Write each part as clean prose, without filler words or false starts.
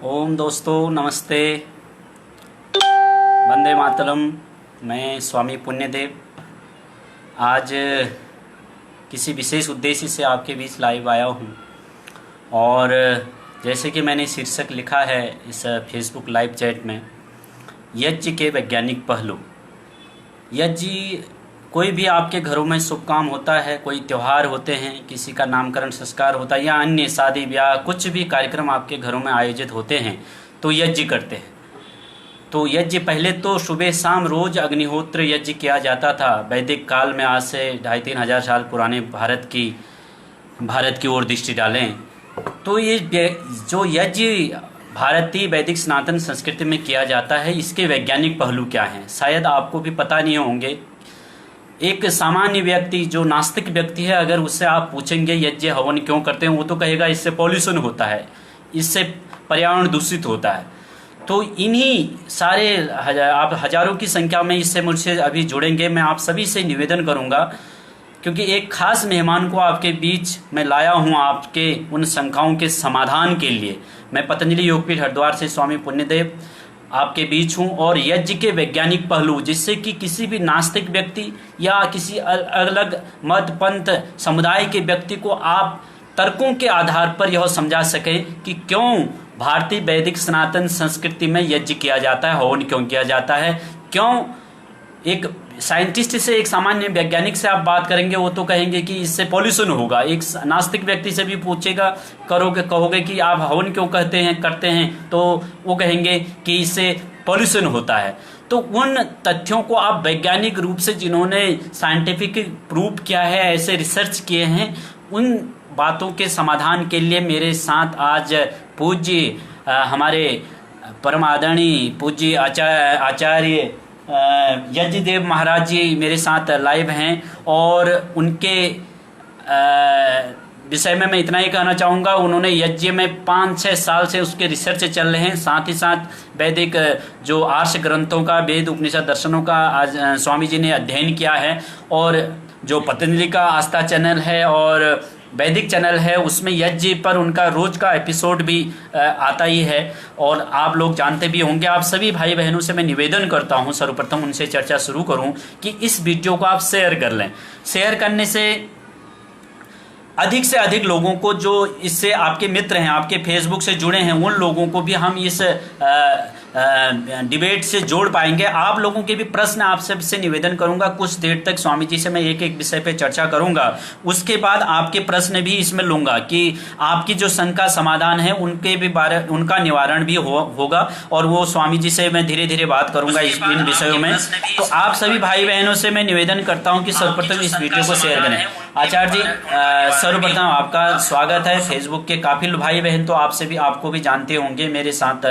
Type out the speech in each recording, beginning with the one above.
ओम दोस्तों, नमस्ते, वंदे मातरम। मैं स्वामी पुण्यदेव आज किसी विशेष उद्देश्य से आपके बीच लाइव आया हूँ। और जैसे कि मैंने शीर्षक लिखा है इस फेसबुक लाइव चैट में, यज्ञ के वैज्ञानिक पहलू। यज्ञ, कोई भी आपके घरों में शुभ काम होता है, कोई त्यौहार होते हैं, किसी का नामकरण संस्कार होता है या अन्य शादी ब्याह कुछ भी कार्यक्रम आपके घरों में आयोजित होते हैं तो यज्ञ करते हैं। तो यज्ञ पहले तो सुबह शाम रोज अग्निहोत्र यज्ञ किया जाता था। वैदिक काल में, आज से 2500-3000 हजार साल पुराने भारत की ओर दृष्टि डालें तो ये जो यज्ञ भारतीय वैदिक सनातन संस्कृति में किया जाता है, इसके वैज्ञानिक पहलू क्या हैं शायद आपको भी पता नहीं होंगे। एक सामान्य व्यक्ति जो नास्तिक व्यक्ति है, अगर उससे आप पूछेंगे यज्ञ हवन क्यों करते हैं, वो तो कहेगा इससे पॉल्यूशन होता है, इससे पर्यावरण दूषित होता है। तो इन्हीं सारे आप हजारों की संख्या में इससे मुझसे अभी जुड़ेंगे। मैं आप सभी से निवेदन करूंगा, क्योंकि एक खास मेहमान को आपके बीच में लाया हूं आपके उन शंकाओं के समाधान के लिए। मैं पतंजलि योगपीठ हरिद्वार से स्वामी पुण्यदेव आपके बीच हूं, और यज्ञ के वैज्ञानिक पहलू, जिससे कि किसी भी नास्तिक व्यक्ति या किसी अलग मत पंथ समुदाय के व्यक्ति को आप तर्कों के आधार पर यह समझा सकें कि क्यों भारतीय वैदिक सनातन संस्कृति में यज्ञ किया जाता है, हवन क्यों किया जाता है। क्यों एक साइंटिस्ट से, एक सामान्य वैज्ञानिक से आप बात करेंगे, वो तो कहेंगे कि इससे पॉल्यूशन होगा। एक नास्तिक व्यक्ति से भी पूछेगा, कहोगे कि आप हवन क्यों करते हैं, तो वो कहेंगे कि इससे पॉल्यूशन होता है। तो उन तथ्यों को आप वैज्ञानिक रूप से, जिन्होंने साइंटिफिक प्रूफ किया है, ऐसे रिसर्च किए हैं, उन बातों के समाधान के लिए मेरे साथ आज पूज्य हमारे परम आदरणीय पूज्य आचार्य यज्ञदेव महाराज जी मेरे साथ लाइव हैं। और उनके विषय में मैं इतना ही कहना चाहूँगा, उन्होंने यज्ञ में 5-6 साल से उसके रिसर्च चल रहे हैं। साथ ही साथ वैदिक जो आर्ष ग्रंथों का, वेद उपनिषद दर्शनों का आज स्वामी जी ने अध्ययन किया है। और जो पतंजलि का आस्था चैनल है और वैदिक चैनल है, उसमें यज्ञ पर उनका रोज का एपिसोड भी आता ही है, और आप लोग जानते भी होंगे। आप सभी भाई बहनों से मैं निवेदन करता हूं, सर्वप्रथम उनसे चर्चा शुरू करूं कि इस वीडियो को आप शेयर कर लें। शेयर करने से अधिक लोगों को, जो इससे आपके मित्र हैं, आपके फेसबुक से जुड़े हैं, उन लोगों को भी हम इस डिबेट से जोड़ पाएंगे। आप लोगों के भी प्रश्न आप सबसे निवेदन करूंगा, कुछ देर तक स्वामी जी से मैं एक एक विषय पे चर्चा करूंगा। उसके बाद आपके प्रश्न भी इसमें लूंगा कि आपकी जो शंका समाधान है उनके भी उनका निवारण भी होगा, और वो स्वामी जी से मैं धीरे धीरे बात करूंगा इन विषयों में। तो आप सभी भाई बहनों से मैं निवेदन करता हूँ कि सर्वप्रथम इस वीडियो को शेयर करें। आचार्य जी, सर्वप्रथम आपका स्वागत है। फेसबुक के काफी भाई बहन तो आपको भी जानते होंगे, मेरे साथ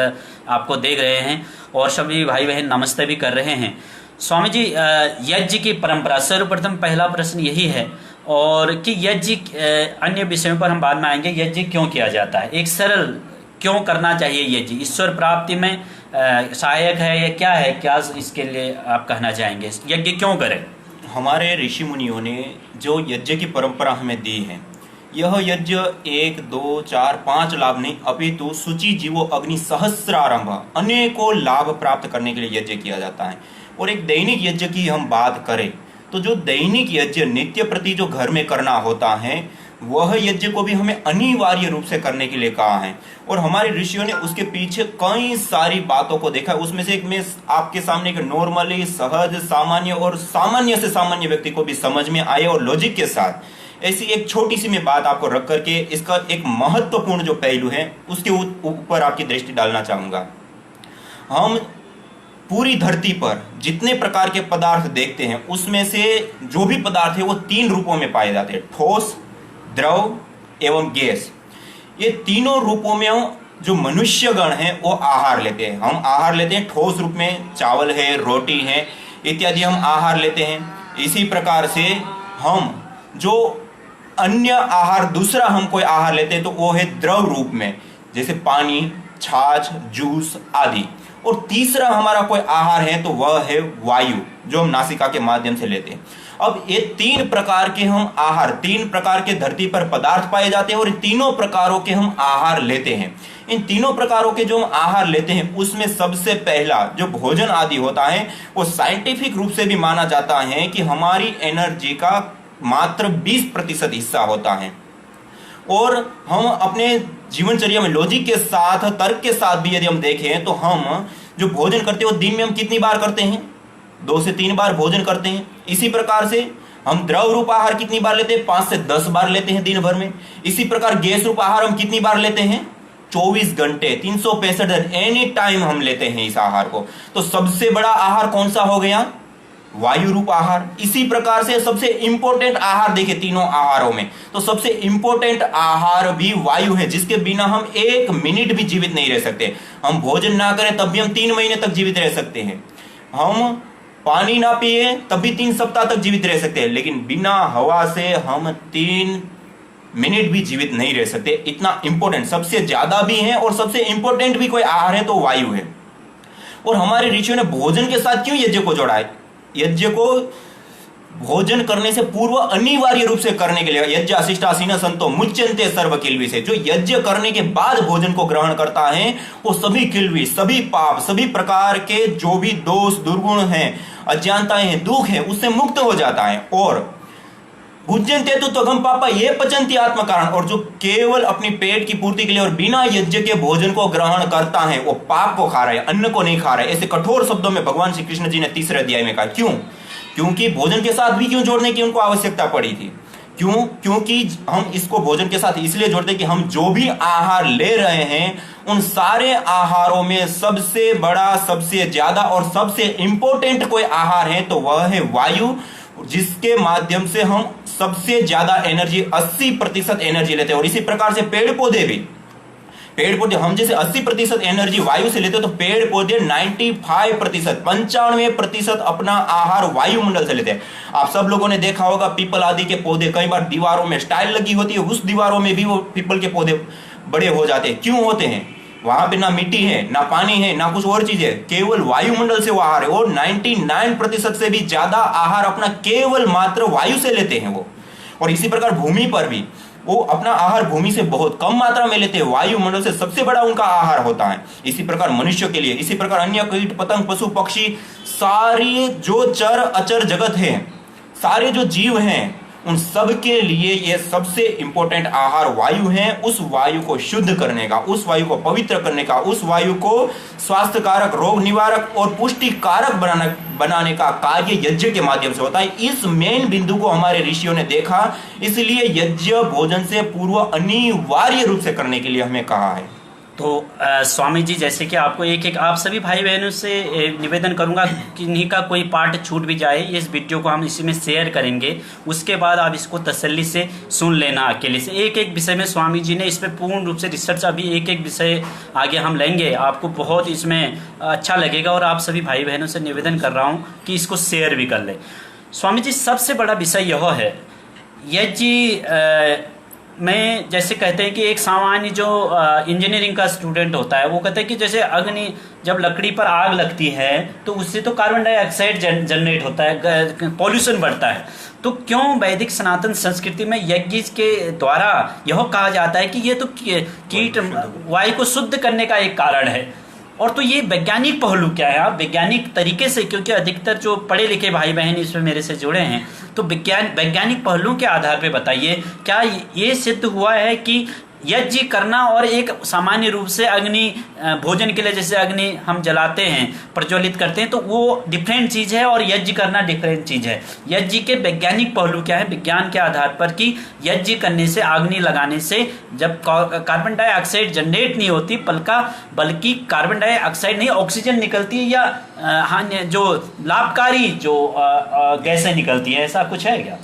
आपको देख रहे हैं, और सभी भाई बहन नमस्ते भी कर रहे हैं। स्वामी जी, यज्ञ की परंपरा, सर्वप्रथम पहला प्रश्न यही है, और कि यज्ञ, अन्य विषयों पर हम बाद में आएंगे, यज्ञ क्यों किया जाता है, एक सरल क्यों करना चाहिए यज्ञ, ईश्वर प्राप्ति में सहायक है या क्या है, क्या इसके लिए आप कहना चाहेंगे, यज्ञ क्यों करें? हमारे ऋषि मुनियों ने जो यज्ञ की परंपरा हमें दी है, यह यज्ञ 1, 2, 4, 5 लाभ नहीं, अपितु शुचि जीवो अग्नि सहस्रारंभ, अनेकों लाभ प्राप्त करने के लिए यज्ञ किया जाता है। और एक दैनिक यज्ञ की हम बात करें तो जो दैनिक यज्ञ नित्य प्रति जो घर में करना होता है, वह यज्ञ को भी हमें अनिवार्य रूप से करने के लिए कहा है। और हमारे ऋषियों ने उसके पीछे कई सारी बातों को देखा। उसमें से एक मैं आपके सामने एक नॉर्मली, सहज, सामान्य और सामान्य से सामान्य व्यक्ति को भी समझ में आए और लॉजिक के साथ ऐसी एक छोटी सी मैं बात आपको रख करके इसका एक महत्वपूर्ण जो पहलू है उसके ऊपर आपकी दृष्टि डालना चाहूंगा। हम पूरी धरती पर जितने प्रकार के पदार्थ देखते हैं, उसमें से जो भी पदार्थ है वो 3 रूपों में पाए जाते हैं, ठोस, द्रव एवं गैस। ये तीनों रूपों में जो मनुष्यगण हैं वो आहार लेते हैं। हम आहार लेते हैं ठोस रूप में, चावल है, रोटी है इत्यादि हम आहार लेते हैं। इसी प्रकार से हम जो अन्य आहार, दूसरा हम कोई आहार लेते हैं तो वो है द्रव रूप में, जैसे पानी, छाछ, जूस आदि। और तीसरा हमारा कोई आहार है तो वह है वायु, जो हम नासिका के माध्यम से लेते हैं। अब ये 3 प्रकार के हम आहार, 3 प्रकार के धरती पर पदार्थ पाए जाते हैं और इन तीनों प्रकारों के हम आहार लेते हैं। इन तीनों प्रकारों के जो हम आहार लेते हैं उसमें सबसे पहला जो भोजन आदि होता है वो साइंटिफिक रूप से भी माना जाता है कि हमारी एनर्जी का मात्र 20% हिस्सा होता है। और हम अपने जीवनचर्या में लॉजिक के साथ, तर्क के साथ भी यदि हम देखें तो हम जो भोजन करते हैं वो दिन में हम कितनी बार करते हैं? 2 से 3 बार भोजन करते हैं। इसी प्रकार से हम द्रव रूप आहार कितनी बार लेते हैं? 5 से 10 बार लेते हैं दिन भर में। इसी प्रकार गैस रूप आहार हम कितनी बार लेते हैं? 24 घंटे, 365 दिन, एनी टाइम हम लेते हैं इस आहार को। तो सबसे बड़ा आहार कौन सा हो गया? वायु रूप आहार। इसी प्रकार से सबसे इंपॉर्टेंट आहार देखिए तीनों आहारों में, तो सबसे इंपॉर्टेंट आहार भी वायु है, जिसके बिना हम 1 मिनट भी जीवित नहीं रह सकते। हम भोजन ना करें तब भी हम 3 महीने तक जीवित रह सकते हैं, हम पानी ना पिए तब भी 3 सप्ताह तक जीवित रह सकते हैं, लेकिन बिना हवा से हम 3 मिनट भी जीवित नहीं रह सकते। इतना इंपॉर्टेंट, सबसे ज्यादा भी है और सबसे इंपॉर्टेंट भी कोई आहार है तो वायु है। और हमारे ऋषियों ने भोजन के साथ क्यों यज्ञ को जोड़ा है? यज्ञ को भोजन करने से पूर्व अनिवार्य रूप से करने के लिए, यज्ञ अशिष्टासीन संतो मुच्यन्ते सर्व किल्वी से, जो यज्ञ करने के बाद भोजन को ग्रहण करता है वो सभी किल्वी, सभी पाप, सभी प्रकार के जो भी दोष दुर्गुण हैं, अज्ञानताएं हैं, दुख है, उससे मुक्त हो जाता है। और भुज्यन्ते तो त्वगम पापा ये पचन्ति आत्म कारण, और जो केवल अपनी पेट की पूर्ति के लिए और बिना यज्ञ के भोजन को ग्रहण करता है वो पाप को खा रहा है, अन्न को नहीं खा रहा है। ऐसे कठोर शब्दों में भगवान श्री कृष्ण जी ने 3रे अध्याय में कहा। क्यों? क्योंकि भोजन के साथ भी क्यों जोड़ने की उनको आवश्यकता पड़ी थी? क्यों? क्योंकि हम इसको भोजन के साथ इसलिए जोड़ते कि हम जो भी आहार ले रहे हैं उन सारे आहारों में सबसे बड़ा, सबसे ज्यादा और सबसे इंपॉर्टेंट कोई आहार है तो वह है वायु, जिसके माध्यम से हम सबसे ज्यादा एनर्जी, 80% एनर्जी लेते हैं। और इसी प्रकार से पेड़ पौधे भी, पेड़ पौधे हम जैसे 80% एनर्जी वायु से लेते हैं, तो पेड़ पौधे 95%, 95% अपना आहार वायुमंडल से लेते हैं। आप सब लोगों ने देखा होगा पीपल आदि के पौधे, कई बार दीवारों में स्टाइल लगी होती है, उस दीवारों में भी वो पीपल के पौधे बड़े हो जाते हैं। क्यों होते हैं? वहां पे ना मिट्टी है, ना पानी है, ना कुछ और चीज है, केवल वायुमंडल से वो आहार है। और 99% से भी ज्यादा आहार अपना केवल मात्र वायु से लेते हैं वो। और इसी प्रकार भूमि पर भी वो अपना आहार भूमि से बहुत कम मात्रा में लेते हैं, वायुमंडल से सबसे बड़ा उनका आहार होता है। इसी प्रकार मनुष्य के लिए, इसी प्रकार अन्य कीट पतंग पशु पक्षी, सारी जो चर अचर जगत है, सारे जो जीव हैं, उन सब के लिए ये सबसे इंपॉर्टेंट आहार वायु है। उस वायु को शुद्ध करने का, उस वायु को पवित्र करने का, उस वायु को स्वास्थ्य कारक, रोग निवारक और पुष्टि कारक बनाने का कार्य यज्ञ के माध्यम से होता है। इस मेन बिंदु को हमारे ऋषियों ने देखा, इसलिए यज्ञ भोजन से पूर्व अनिवार्य रूप से करने के लिए हमें कहा है। तो स्वामी जी, जैसे कि आपको एक आप सभी भाई बहनों से निवेदन करूंगा कि इन्हीं का कोई पार्ट छूट भी जाए, इस वीडियो को हम इसी में शेयर करेंगे, उसके बाद आप इसको तसल्ली से सुन लेना अकेले से। एक विषय में स्वामी जी ने इस पर पूर्ण रूप से रिसर्च, अभी एक विषय आगे हम लेंगे, आपको बहुत इसमें अच्छा लगेगा। और आप सभी भाई बहनों से निवेदन कर रहा हूँ कि इसको शेयर भी कर ले। स्वामी जी, सबसे बड़ा विषय यह है, यज्ञ में जैसे कहते हैं कि एक सामान्य जो इंजीनियरिंग का स्टूडेंट होता है वो कहते हैं कि जैसे अग्नि, जब लकड़ी पर आग लगती है तो उससे तो कार्बन डाइऑक्साइड जनरेट होता है, पॉल्यूशन बढ़ता है। तो क्यों वैदिक सनातन संस्कृति में यज्ञ के द्वारा यह कहा जाता है कि ये तो कीट वायु को शुद्ध करने का एक कारण है? और तो ये वैज्ञानिक पहलू क्या है? आप वैज्ञानिक तरीके से, क्योंकि अधिकतर जो पढ़े लिखे भाई बहन इसमें मेरे से जुड़े हैं, तो वैज्ञानिक पहलुओं के आधार पे बताइए, क्या ये सिद्ध हुआ है कि यज्ञ करना और एक सामान्य रूप से अग्नि, भोजन के लिए जैसे अग्नि हम जलाते हैं, प्रज्वलित करते हैं, तो वो डिफरेंट चीज है और यज्ञ करना डिफरेंट चीज है? यज्ञ के वैज्ञानिक पहलू क्या है विज्ञान के आधार पर, कि यज्ञ करने से, अग्नि लगाने से जब कार्बन डाइऑक्साइड जनरेट नहीं होती, बल्कि कार्बन डाइऑक्साइड नहीं, ऑक्सीजन निकलती है, या जो लाभकारी जो गैसें निकलती है, ऐसा कुछ है क्या?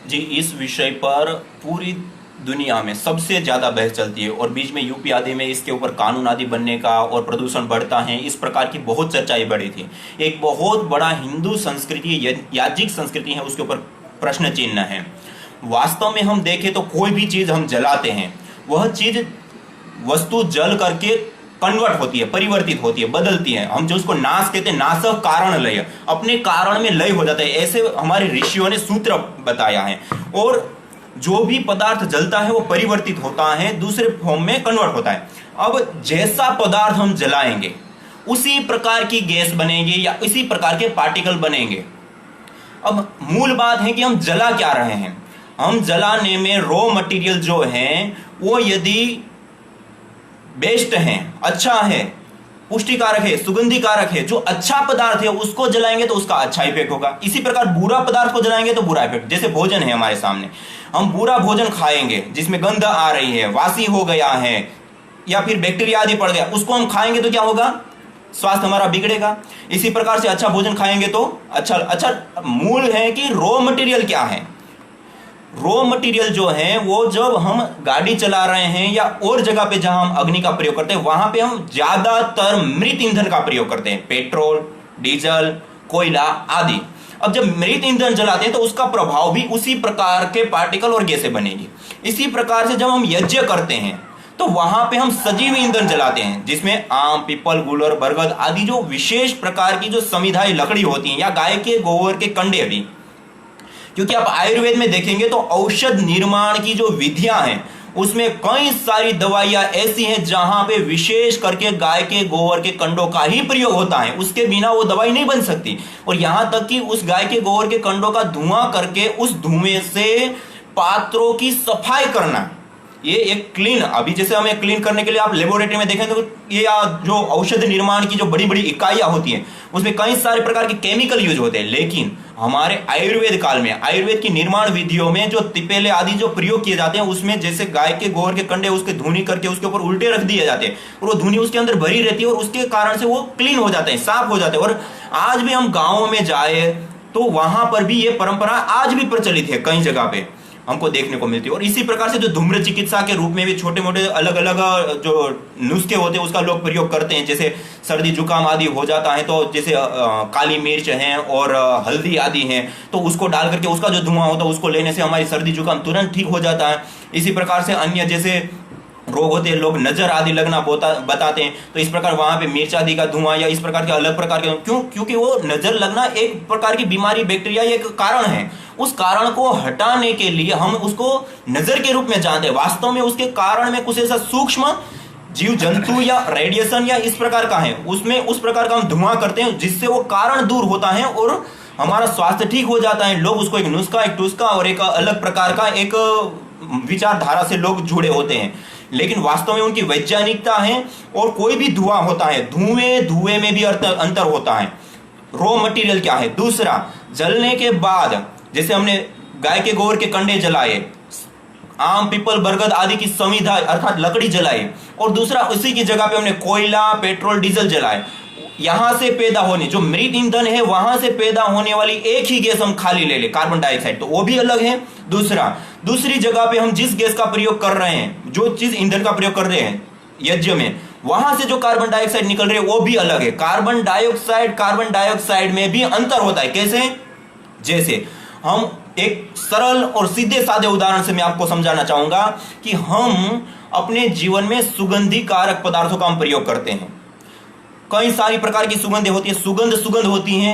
जी, इस विषय पर पूरी दुनिया में सबसे ज्यादा बहस चलती है और बीच में यूपी आदि में इसके ऊपर कानून आदि बनने का और प्रदूषण बढ़ता है, इस प्रकार की बहुत चर्चाएं बढ़ी थी। एक बहुत बड़ा हिंदू संस्कृति, याज्ञिक संस्कृति है, उसके ऊपर प्रश्न चिन्ह है। वास्तव में हम देखें तो कोई भी चीज हम जलाते हैं, वह चीज वस्तु जल करके कन्वर्ट होती है, परिवर्तित होती है, बदलती है। हम जो उसको नाश कहते हैं, नाश कारण लय, अपने कारण में लय हो जाता है, ऐसे हमारे ऋषियों ने सूत्र बताया है। और जो भी पदार्थ जलता है वो परिवर्तित होता है, दूसरे फॉर्म में कन्वर्ट होता है। अब जैसा पदार्थ हम जलाएंगे उसी प्रकार की गैस बनेगी या इसी प्रकार के पार्टिकल बनेंगे। अब मूल बात है कि हम जला क्या रहे हैं। हम जलाने में रॉ मटेरियल जो है वो यदि बेस्ट है, अच्छा है, पुष्टिकारक है, सुगंधी कारक है, जो अच्छा पदार्थ है उसको जलाएंगे तो उसका अच्छा इफेक्ट होगा। इसी प्रकार बुरा पदार्थ को जलाएंगे तो बुरा इफेक्ट। जैसे भोजन है हमारे सामने, हम बुरा भोजन खाएंगे जिसमें गंध आ रही है, वासी हो गया है या फिर बैक्टीरिया आदि पड़ गया, उसको हम खाएंगे तो क्या होगा, स्वास्थ्य हमारा बिगड़ेगा। इसी प्रकार से अच्छा भोजन खाएंगे तो अच्छा। मूल है कि रॉ मटेरियल क्या है। रॉ मटेरियल जो है वो जब हम गाड़ी चला रहे हैं या और जगह पे जहां हम अग्नि का प्रयोग करते हैं वहां पे हम ज्यादातर मृत ईंधन का प्रयोग करते हैं, पेट्रोल, डीजल, कोयला आदि। अब जब मृत ईंधन जलाते हैं तो उसका प्रभाव भी उसी प्रकार के पार्टिकल और गैसें बनेगी। इसी प्रकार से जब हम यज्ञ करते हैं तो वहां पे हम सजीव ईंधन जलाते हैं जिसमें आम, पीपल, गुलर, बरगद आदि जो विशेष प्रकार की जो समिधाई लकड़ी होती है, या गाय के गोबर के कंडे भी। क्योंकि आप आयुर्वेद में देखेंगे तो औषध निर्माण की जो विधियां हैं उसमें कई सारी दवाइयां ऐसी हैं जहां पे विशेष करके गाय के गोबर के कंडों का ही प्रयोग होता है, उसके बिना वो दवाई नहीं बन सकती। और यहां तक कि उस गाय के गोबर के कंडों का धुआं करके उस धुएं से पात्रों की सफाई करना, ये एक क्लीन, अभी जैसे हमें क्लीन करने के लिए आप लेबोरेटरी में देखें तो ये जो औषध निर्माण की जो बड़ी बड़ी इकाइयां होती हैं उसमें कई सारे प्रकार के केमिकल यूज होते हैं। लेकिन हमारे आयुर्वेद काल में, आयुर्वेद की निर्माण विधियों में जो तिपेले आदि जो प्रयोग किए जाते हैं उसमें जैसे गाय के गोबर के कंडे उसके धुनी करके उसके ऊपर उल्टे रख दिए जाते हैं और वो धुनी उसके अंदर भरी रहती है और उसके कारण से वो क्लीन हो जाते हैं, साफ हो जाते हैं। और आज भी हम गाँवों में जाए तो वहां पर भी ये परंपरा आज भी प्रचलित है, कई जगह पे हमको देखने को मिलती है। और इसी प्रकार से जो धूम्र चिकित्सा के रूप में भी छोटे मोटे अलग अलग जो नुस्खे होते हैं उसका लोग प्रयोग करते हैं। जैसे सर्दी जुकाम आदि हो जाता है तो जैसे काली मिर्च है और हल्दी आदि हैं तो उसको डाल करके उसका जो धुआं होता है उसको लेने से हमारी सर्दी जुकाम तुरंत ठीक हो जाता है। इसी प्रकार से अन्य जैसे रोग होते हैं, लोग नजर आदि लगना बताते हैं तो इस प्रकार वहां पे मिर्च आदि का धुआं या इस प्रकार के अलग प्रकार के, क्योंकि वो नजर लगना एक प्रकार की बीमारी, बैक्टीरिया एक कारण है। उस कारण को हटाने के लिए हम उसको नजर के रूप में जानते हैं, वास्तव में उसके कारण में कुछ ऐसा सूक्ष्म जीव जंतु या रेडिएशन या इस प्रकार का है, उसमें उस प्रकार का हम धुआं करते हैं जिससे वो कारण दूर होता है और हमारा स्वास्थ्य ठीक हो जाता है। लोग उसको एक नुस्खा, एक टुस्खा और एक अलग प्रकार का एक विचारधारा से लोग जुड़े होते हैं, लेकिन वास्तव में उनकी वैज्ञानिकता है। और कोई भी धुआं होता है, धुएं में भी अंतर होता है। रॉ मटेरियल क्या है। दूसरा, जलने के बाद जैसे हमने गाय के गोबर के कंडे जलाए, आम, पीपल, बरगद आदि की समिधा अर्थात लकड़ी जलाई, और दूसरा उसी की जगह पे हमने कोयला, पेट्रोल, डीजल जलाए। यहां से पैदा होने जो मृत ईंधन है वहां से पैदा होने वाली एक ही गैस हम खाली ले ले, कार्बन डाइऑक्साइड, तो वो भी अलग है। दूसरी जगह पे हम जिस गैस का प्रयोग कर रहे हैं, जो चीज ईंधन का प्रयोग कर रहे हैं यज्ञ में, वहां से जो कार्बन डाइऑक्साइड निकल रहे हैं वो भी अलग है। कार्बन डाइऑक्साइड में भी अंतर होता है। कैसे? जैसे हम एक सरल और सीधे साधे उदाहरण से मैं आपको समझाना चाहूंगा कि हम अपने जीवन में सुगंधी कारक पदार्थों का हम प्रयोग करते हैं। कई सारी प्रकार की सुगंधें होती है। सुगंध होती है,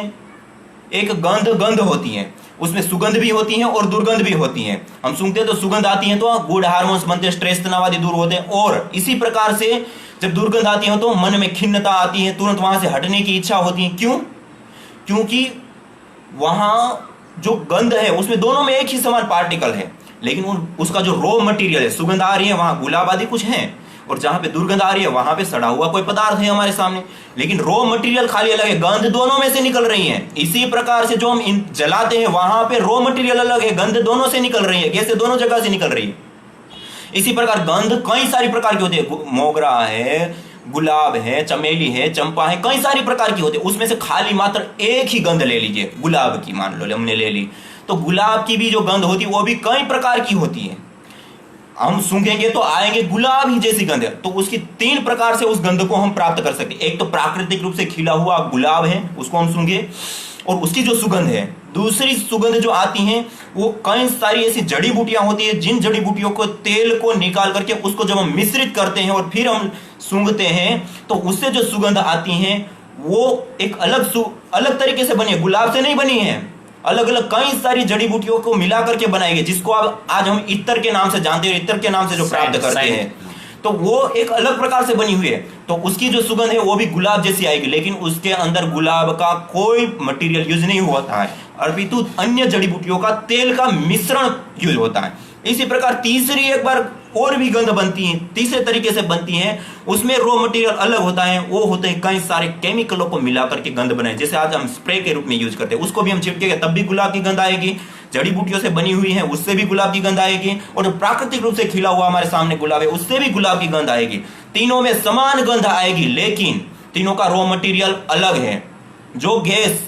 एक गंध होती है, उसमें सुगंध भी होती है और दुर्गंध भी होती है। हम सुनते हैं तो सुगंध आती है तो गुड हार्मोन्स बनते हैं, स्ट्रेस, तनाव आदि दूर होते हैं। और इसी प्रकार से जब दुर्गंध आती है तो मन में खिन्नता आती है, तुरंत वहां से हटने की इच्छा होती है। क्यों? क्योंकि वहां जो गंध है उसमें दोनों में एक ही समान पार्टिकल है, लेकिन उसका जो रॉ मटेरियल है, सुगंध आ रही है वहां गुलाब आदि कुछ है, और जहां पे दुर्गंध आ रही है वहां पे सड़ा हुआ कोई पदार्थ है हमारे सामने, लेकिन रॉ मटेरियल खाली अलग है, गंध दोनों में से निकल रही है। इसी प्रकार से जो हम जलाते हैं वहां पे रॉ मटेरियल अलग है, गंध दोनों से निकल रही है, गैसें दोनों जगह से निकल रही है। इसी प्रकार गंध कई सारी प्रकार की होती है, मोगरा है, गुलाब है, चमेली है, चंपा है, कई सारी प्रकार की होती है। उसमें से खाली मात्र एक ही गंध ले लीजिए, गुलाब की मान लो हमने ले ली, तो गुलाब की भी जो गंध होती है वो भी कई प्रकार की होती है। हम सूंघेंगे तो आएंगे गुलाब ही जैसी गंध, तो उसकी 3 प्रकार से उस गंध को हम प्राप्त कर सकते हैं। एक तो प्राकृतिक रूप से खिला हुआ गुलाब है, उसको हम सूंघे और उसकी जो सुगंध है। दूसरी सुगंध जो आती है वो कई सारी ऐसी जड़ी बूटियां होती है, जिन जड़ी बूटियों को तेल को निकाल करके उसको जब हम मिश्रित करते हैं और फिर हम सूंघते हैं तो उससे जो सुगंध आती है वो एक अलग तरीके से बनी है, गुलाब से नहीं बनी है। अलग अलग कई सारी जड़ी बूटियों को मिला करके बनाई गई, जिसको अब आज हम इत्र के नाम से जानते हैं, इत्र के नाम से जो प्राप्त करते हैं, तो वो एक अलग प्रकार से बनी हुई है। तो उसकी जो सुगंध है वो भी गुलाब जैसी आएगी, लेकिन उसके अंदर गुलाब का कोई मटेरियल यूज नहीं होता है, अपितु अन्य जड़ी बूटियों का तेल का मिश्रण यूज होता है। इसी प्रकार तीसरी एक बार और भी गंध बनती है, तीसरे तरीके से बनती है, उसमें रॉ मटेरियल अलग होता है, वो होते हैं कई सारे केमिकलों को मिला करके गंध बनाए, जैसे आज हम स्प्रे के रूप में यूज करते हैं, उसको भी हम छिड़केंगे तब भी गुलाब की गंध आएगी। जड़ी बूटियों से बनी हुई है उससे भी गुलाब की गंध आएगी, और जो प्राकृतिक रूप से खिला हुआ हमारे सामने गुलाब है उससे भी गुलाब की गंध आएगी। तीनों में समान गंध आएगी, लेकिन तीनों का रॉ मटेरियल अलग है। जो गैस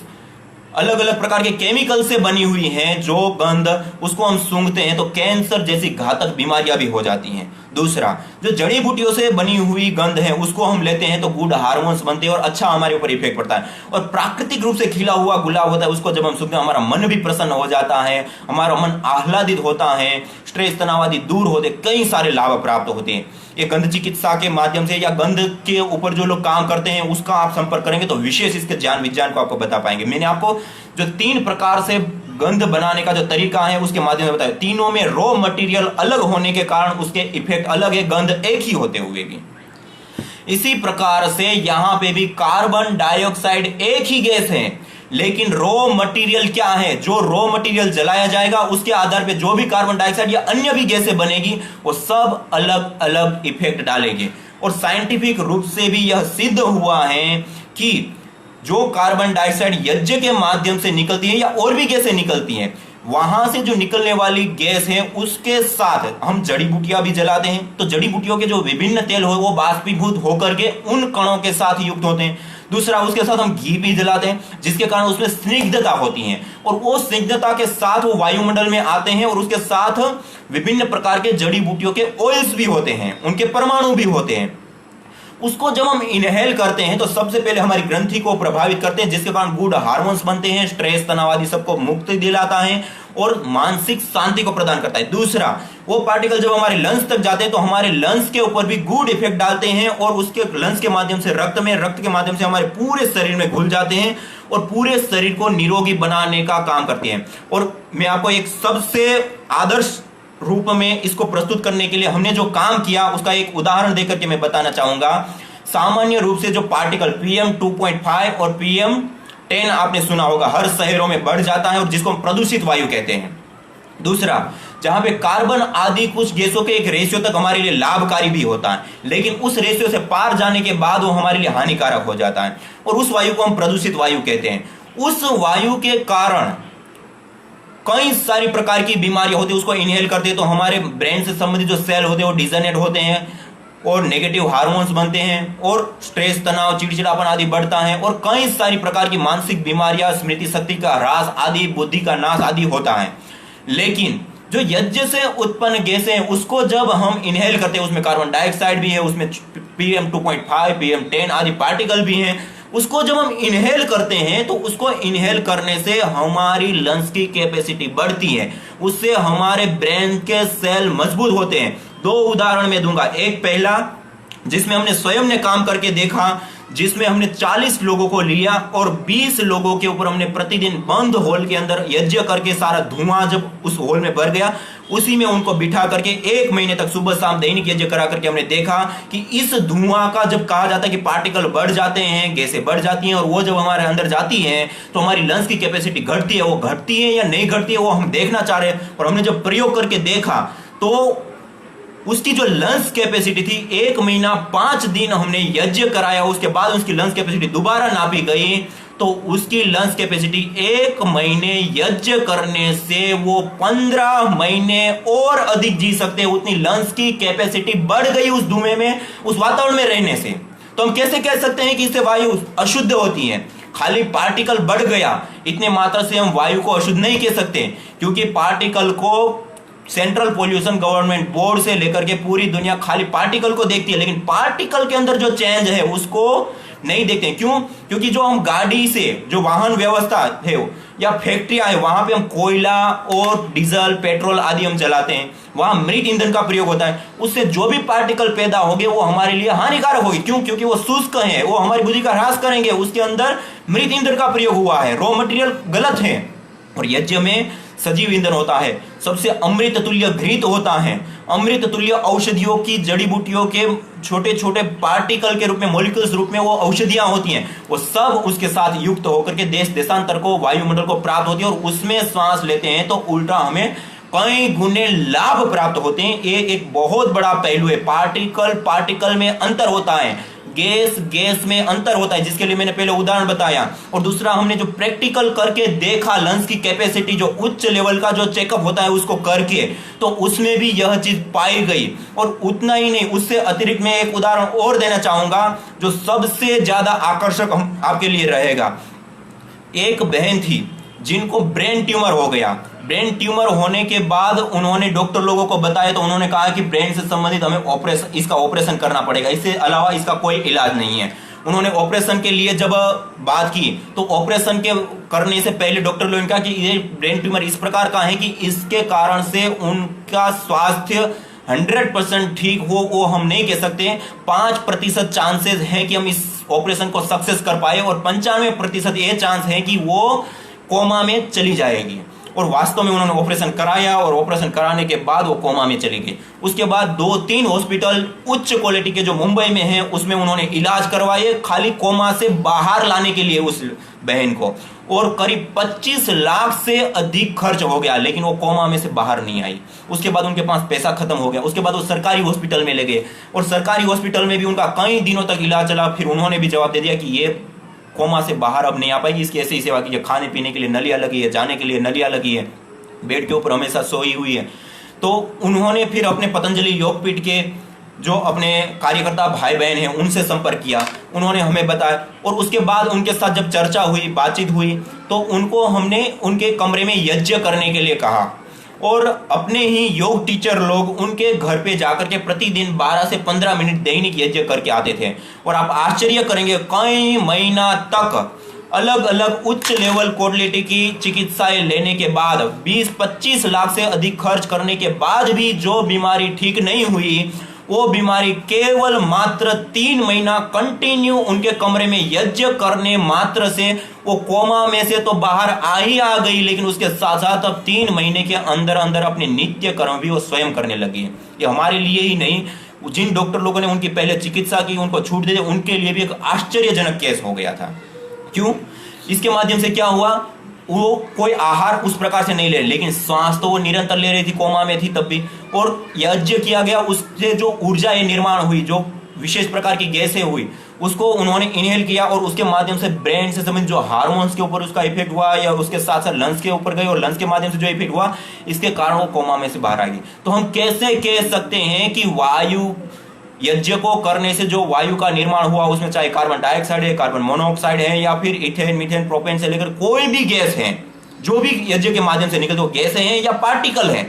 अलग अलग प्रकार के केमिकल से बनी हुई है, जो गंध उसको हम सूंघते हैं तो कैंसर जैसी घातक बीमारियां भी हो जाती हैं। दूसरा, जो जड़ी बूटियों से बनी हुई गंध है उसको हम लेते हैं तो गुड हार्मोन्स बनते हैं और अच्छा हमारे ऊपर इफेक्ट पड़ता है। और प्राकृतिक रूप से खिला हुआ गुलाब होता है, उसको जब हम सूंघते हैं हमारा मन भी प्रसन्न हो जाता है, हमारा मन आह्लादित होता है, स्ट्रेस तनाव आदि दूर होते, कई सारे लाभ प्राप्त होते हैं। ये गंध चिकित्सा के माध्यम से या गंध के ऊपर जो लोग काम करते हैं उसका आप संपर्क करेंगे तो विशेष इसके ज्ञान विज्ञान को आपको बता पाएंगे। मैंने आपको जो 3 प्रकार से गंध बनाने का जो तरीका है उसके माध्यम से बताया, तीनों में रॉ मटेरियल अलग होने के कारण उसके इफेक्ट अलग है, गंध एक ही होते हुए भी। इसी प्रकार से यहां पे भी कार्बन डाइऑक्साइड एक ही गैस है, लेकिन रॉ मटेरियल क्या है, जो रॉ मटेरियल जलाया जाएगा उसके आधार पे जो भी कार्बन डाइऑक्साइड या अन्य भी गैसें बनेगी वो सब अलग अलग इफेक्ट डालेगी। और साइंटिफिक रूप से भी यह सिद्ध हुआ है कि जो कार्बन डाइऑक्साइड यज्ञ के माध्यम से निकलती है या और भी गैसें निकलती हैं, वहां से जो निकलने वाली गैस है उसके साथ हम जड़ी बूटियां भी जलाते हैं, तो जड़ी बूटियों के जो विभिन्न तेल हो वो बाष्पीभूत होकर के उन कणों के साथ युक्त होते हैं। दूसरा, उसके साथ हम घी भी जलाते हैं, जिसके कारण उसमें स्निग्धता होती है, और वो स्निग्धता के साथ वो वायुमंडल में आते हैं, और उसके साथ विभिन्न प्रकार के जड़ी बूटियों के ऑयल्स भी होते हैं, उनके परमाणु भी होते हैं। उसको जब हम इनहेल करते हैं तो सबसे पहले हमारी ग्रंथि को प्रभावित करते हैं, जिसके कारण गुड हार्मोन्स बनते हैं, स्ट्रेस तनाव आदि सबको मुक्ति दिलाता है और मानसिक शांति को प्रदान करता है। दूसरा, वो पार्टिकल जब हमारे लंग्स तक जाते हैं तो हमारे लंग्स के ऊपर भी गुड इफेक्ट डालते हैं, और उसके लंग्स के माध्यम से रक्त के माध्यम से हमारे पूरे शरीर में घुल जाते हैं और पूरे शरीर को निरोगी बनाने का काम करते हैं। और मैं आपको एक सबसे आदर्श रूप में इसको प्रस्तुत करने के लिए हमने जो काम किया उसका एक उदाहरण देकर के मैं बताना चाहूंगा। सामान्य रूप से जो पार्टिकल PM 2.5 और PM 10 आपने सुना होगा, हर शहरों में बढ़ जाता है और जिसको हम प्रदूषित वायु कहते हैं। दूसरा, जहां पे कार्बन आदि कुछ गैसों के एक रेशियो तक हमारे लिए लाभकारी भी होता है, लेकिन उस रेशियो से पार जाने के बाद वो हमारे लिए हानिकारक हो जाता है, और उस वायु को हम प्रदूषित वायु कहते हैं। उस वायु के कारण कई सारी प्रकार की बीमारियां होती है, उसको इनहेल करते हैं तो हमारे ब्रेन से संबंधित जो सेल होते हैं वो डिजनरेट होते हैं और नेगेटिव हार्मोन्स बनते हैं, और स्ट्रेस तनाव चिड़चिड़ापन आदि बढ़ता है, और कई सारी प्रकार की मानसिक बीमारियां, स्मृति शक्ति का ह्रास आदि, बुद्धि का नाश आदि होता है। लेकिन जो यज्ञ से उत्पन्न गैसें हैं उसको जब हम इनहेल करते हैं, उसमें कार्बन डाइऑक्साइड भी है, उसमें PM 2.5 PM 10 आदि पार्टिकल भी हैं, उसको जब हम इनहेल करते हैं तो उसको इनहेल करने से हमारी लंग्स की कैपेसिटी बढ़ती है, उससे हमारे ब्रेन के सेल मजबूत होते हैं। 2 उदाहरण मैं दूंगा। एक पहला जिसमें हमने स्वयं ने काम करके देखा, जिसमें हमने 40 लोगों को लिया और 20 लोगों के ऊपर हमने प्रतिदिन बंद हॉल के अंदर यज्ञ करके सारा धुआं जब उस हॉल में भर गया, उसी में उनको बिठा करके 1 महीने तक सुबह शाम दैनिक यज्ञ करा करके हमने देखा कि इस धुआं का जब कहा जाता है कि पार्टिकल बढ़ जाते हैं, गैसें बढ़ जाती हैं, और वो जब हमारे अंदर जाती हैं तो हमारी लंग्स की कैपेसिटी घटती है। वो घटती है या नहीं घटती है वो हम देखना चाह रहे हैं, और हमने जब प्रयोग करके देखा तो उसकी जो लंग्स कैपेसिटी थी 1 महीना 5 दिन हमने यज्ञ कराया, उसके बाद उसकी लंग्स कैपेसिटी दोबारा नापी गई तो उसकी लंग्स कैपेसिटी 1 महीने यज्ञ करने से वो 15 महीने और अधिक जी सकते हैं। उतनी लंग्स की कैपेसिटी बढ़ गई उस धुएं में, उस वातावरण में रहने से। तो हम कैसे कह सकते हैं कि इससे वायु अशुद्ध होती है? खाली पार्टिकल बढ़ गया इतने मात्रा से हम वायु को अशुद्ध नहीं कह सकते, क्योंकि पार्टिकल को सेंट्रल पोल्यूशन गवर्नमेंट बोर्ड से लेकर के पूरी दुनिया खाली पार्टिकल को देखती है, लेकिन पार्टिकल के अंदर जो चेंज है उसको नहीं देखते हैं। क्यों? क्योंकि जो हम गाड़ी से जो वाहन व्यवस्था है या फैक्ट्रियां है, वहां पे हम कोयला और डीजल पेट्रोल आदि हम जलाते हैं, वहां मृत ईंधन का प्रयोग होता है। उससे जो भी पार्टिकल पैदा होंगे वो हमारे लिए हानिकारक होगी। क्यों? क्योंकि वो शुष्क है, वो हमारी बुद्धि का ह्रास करेंगे। उसके अंदर मृत ईंधन का प्रयोग हुआ है, रॉ मटेरियल गलत है। और यज्ञ में सजीव ईंधन होता है, सबसे अमृत तुल्य घृत होता है, अमृत तुल्य औषधियों की जड़ी बूटियों के छोटे छोटे पार्टिकल के रूप में, मॉलिक्यूल्स रूप में वो औषधियां होती हैं, वो सब उसके साथ युक्त होकर के देश देशांतर को, वायुमंडल को प्राप्त होती है। और उसमें श्वास लेते हैं तो उल्टा हमें कई गुने लाभ प्राप्त होते हैं। ये एक बहुत बड़ा पहलू है। पार्टिकल पार्टिकल में अंतर होता है, गैस गैस में अंतर होता है, जिसके लिए मैंने पहले उदाहरण बताया। और दूसरा, हमने जो प्रैक्टिकल करके देखा, लंग्स की कैपेसिटी जो उच्च लेवल का जो चेकअप होता है उसको करके, तो उसमें भी यह चीज पाई गई। और उतना ही नहीं, उससे अतिरिक्त मैं एक उदाहरण और देना चाहूंगा जो सबसे ज्यादा आकर्षक आपके लिए रहेगा। एक बहन थी जिनको ब्रेन ट्यूमर हो गया। ब्रेन ट्यूमर होने के बाद उन्होंने डॉक्टर लोगों को बताया, तो उन्होंने कहा कि ब्रेन से संबंधित हमें इसका ऑपरेशन करना पड़ेगा, इससे अलावा इसका कोई इलाज नहीं है। उन्होंने ऑपरेशन के लिए जब बात की, तो ऑपरेशन के करने से पहले डॉक्टर लोगों ने कहा कि ये ब्रेन ट्यूमर इस प्रकार का है कि इसके कारण से उनका स्वास्थ्य 100% ठीक हो, वो हम नहीं कह सकते। 5% चांसेस है कि हम इस ऑपरेशन को सक्सेस कर पाए, और 95% ये चांस है कि वो कोमा में चली जाएगी। और वास्तव में उन्होंने ऑपरेशन कराया, और ऑपरेशन कराने के बाद वो कोमा में चली गई। उसके बाद 2-3 हॉस्पिटल उच्च क्वालिटी के जो मुंबई में हैं उसमें उन्होंने इलाज करवाए, खाली कोमा से बाहर लाने के लिए उस बहन को, और करीब 25 लाख से अधिक खर्च हो गया, लेकिन वो कोमा में से बाहर नहीं आई। उसके बाद उनके पास पैसा खत्म हो गया। उसके बाद वो सरकारी हॉस्पिटल में ले गए, और सरकारी हॉस्पिटल में भी उनका कई दिनों तक इलाज चला। फिर उन्होंने भी जवाब दे दिया कि ये कोमा से बाहर अब नहीं आ पाएगी, इसकी ऐसी सेवा कीजिए, खाने पीने के लिए नलियां लगी है, जाने के लिए नलियां लगी है, बेड के ऊपर हमेशा सोई हुई है। तो उन्होंने फिर अपने पतंजलि योगपीठ के जो अपने कार्यकर्ता भाई बहन हैं उनसे संपर्क किया, उन्होंने हमें बताया। और उसके बाद उनके साथ जब चर्चा हुई, बातचीत हुई, तो उनको हमने उनके कमरे में यज्ञ करने के लिए कहा, और अपने ही योग टीचर लोग उनके घर पे जाकर के प्रतिदिन 12 से 15 मिनट दैनिक यज्ञ करके आते थे। और आप आश्चर्य करेंगे, कई महीना तक अलग अलग उच्च लेवल क्वालिटी की चिकित्साएं लेने के बाद, 20-25 लाख से अधिक खर्च करने के बाद भी जो बीमारी ठीक नहीं हुई, वो बीमारी केवल मात्र 3 महीना कंटिन्यू उनके कमरे में यज्ञ करने मात्र से वो कोमा में से तो बाहर आ गई, लेकिन उसके साथ साथ अब 3 महीने के अंदर अंदर अपने नित्य कर्म भी वो स्वयं करने लगी। ये हमारे लिए ही नहीं, जिन डॉक्टर लोगों ने उनकी पहले चिकित्सा की, उनको छूट दे दी, उनके लिए भी एक आश्चर्यजनक केस हो गया था। क्यों? इसके माध्यम से क्या हुआ, वो कोई आहार उस प्रकार से नहीं ले, लेकिन श्वास तो वो निरंतर ले रही थी, कोमा में थी तब भी, और यज्ञ किया गया, उससे जो ऊर्जा निर्माण हुई, जो विशेष प्रकार की गैसें हुई, उसको उन्होंने इनहेल किया, और उसके माध्यम से ब्रेन से संबंधित जो हार्मोन्स के ऊपर उसका इफेक्ट हुआ, या उसके साथ साथ लंग्स के ऊपर गई, और लंग्स के माध्यम से जो इफेक्ट हुआ, इसके कारण वो कोमा में से बाहर आ गई। तो हम कैसे कह सकते हैं कि वायु यज्ञ को करने से जो वायु का निर्माण हुआ, उसमें चाहे कार्बन डाइऑक्साइड है, कार्बन मोनोऑक्साइड है, या फिर इथेन, मीथेन, प्रोपेन से लेकर कोई भी गैस है, जो भी यज्ञ के माध्यम से निकलते, वो गैसें हैं या पार्टिकल है,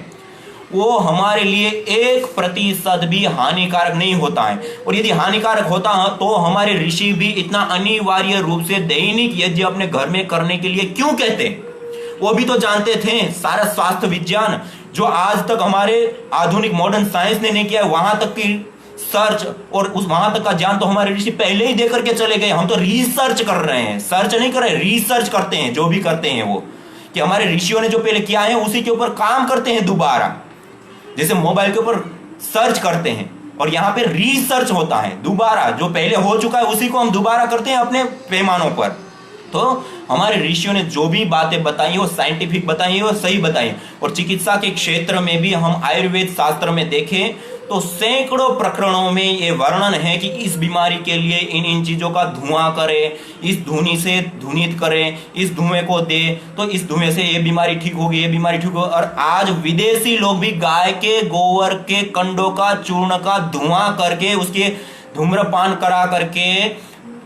वो हमारे लिए 1% भी हानिकारक नहीं होता है। और यदि हानिकारक होता है तो हमारे ऋषि भी इतना अनिवार्य रूप से दैनिक यज्ञ अपने घर में करने के लिए क्यों कहते? वो भी तो जानते थे सारा स्वास्थ्य विज्ञान जो आज तक हमारे आधुनिक मॉडर्न साइंस ने नहीं किया, वहां तक की सर्च और उस वहां तक का ज्ञान तो हमारे ऋषि पहले ही दे करके चले गए। हम तो रिसर्च कर रहे हैं, सर्च नहीं कर रहे, रिसर्च करते हैं। जो भी करते हैं वो कि हमारे ऋषियों ने जो पहले किया है उसी के ऊपर काम करते हैं दोबारा। जैसे मोबाइल के ऊपर सर्च करते हैं और यहाँ पे रिसर्च होता है दोबारा, जो पहले हो चुका है उसी को हम दोबारा करते हैं अपने पैमानों पर। तो हमारे ऋषियों ने जो भी बातें बताई वो साइंटिफिक बताई, वो सही बताई। और चिकित्सा के क्षेत्र में भी हम आयुर्वेद शास्त्र में देखें तो सैकड़ों प्रकरणों में ये वर्णन है कि इस बीमारी के लिए इन इन चीजों का धुआं करें, इस धुनी से धुनित करें, इस धुएं को दे तो इस धुएं से ये बीमारी ठीक होगी, ये बीमारी ठीक होगी। और आज विदेशी लोग भी गाय के गोबर के कंडों का चूर्ण का धुआं करके उसके धूम्रपान करा करके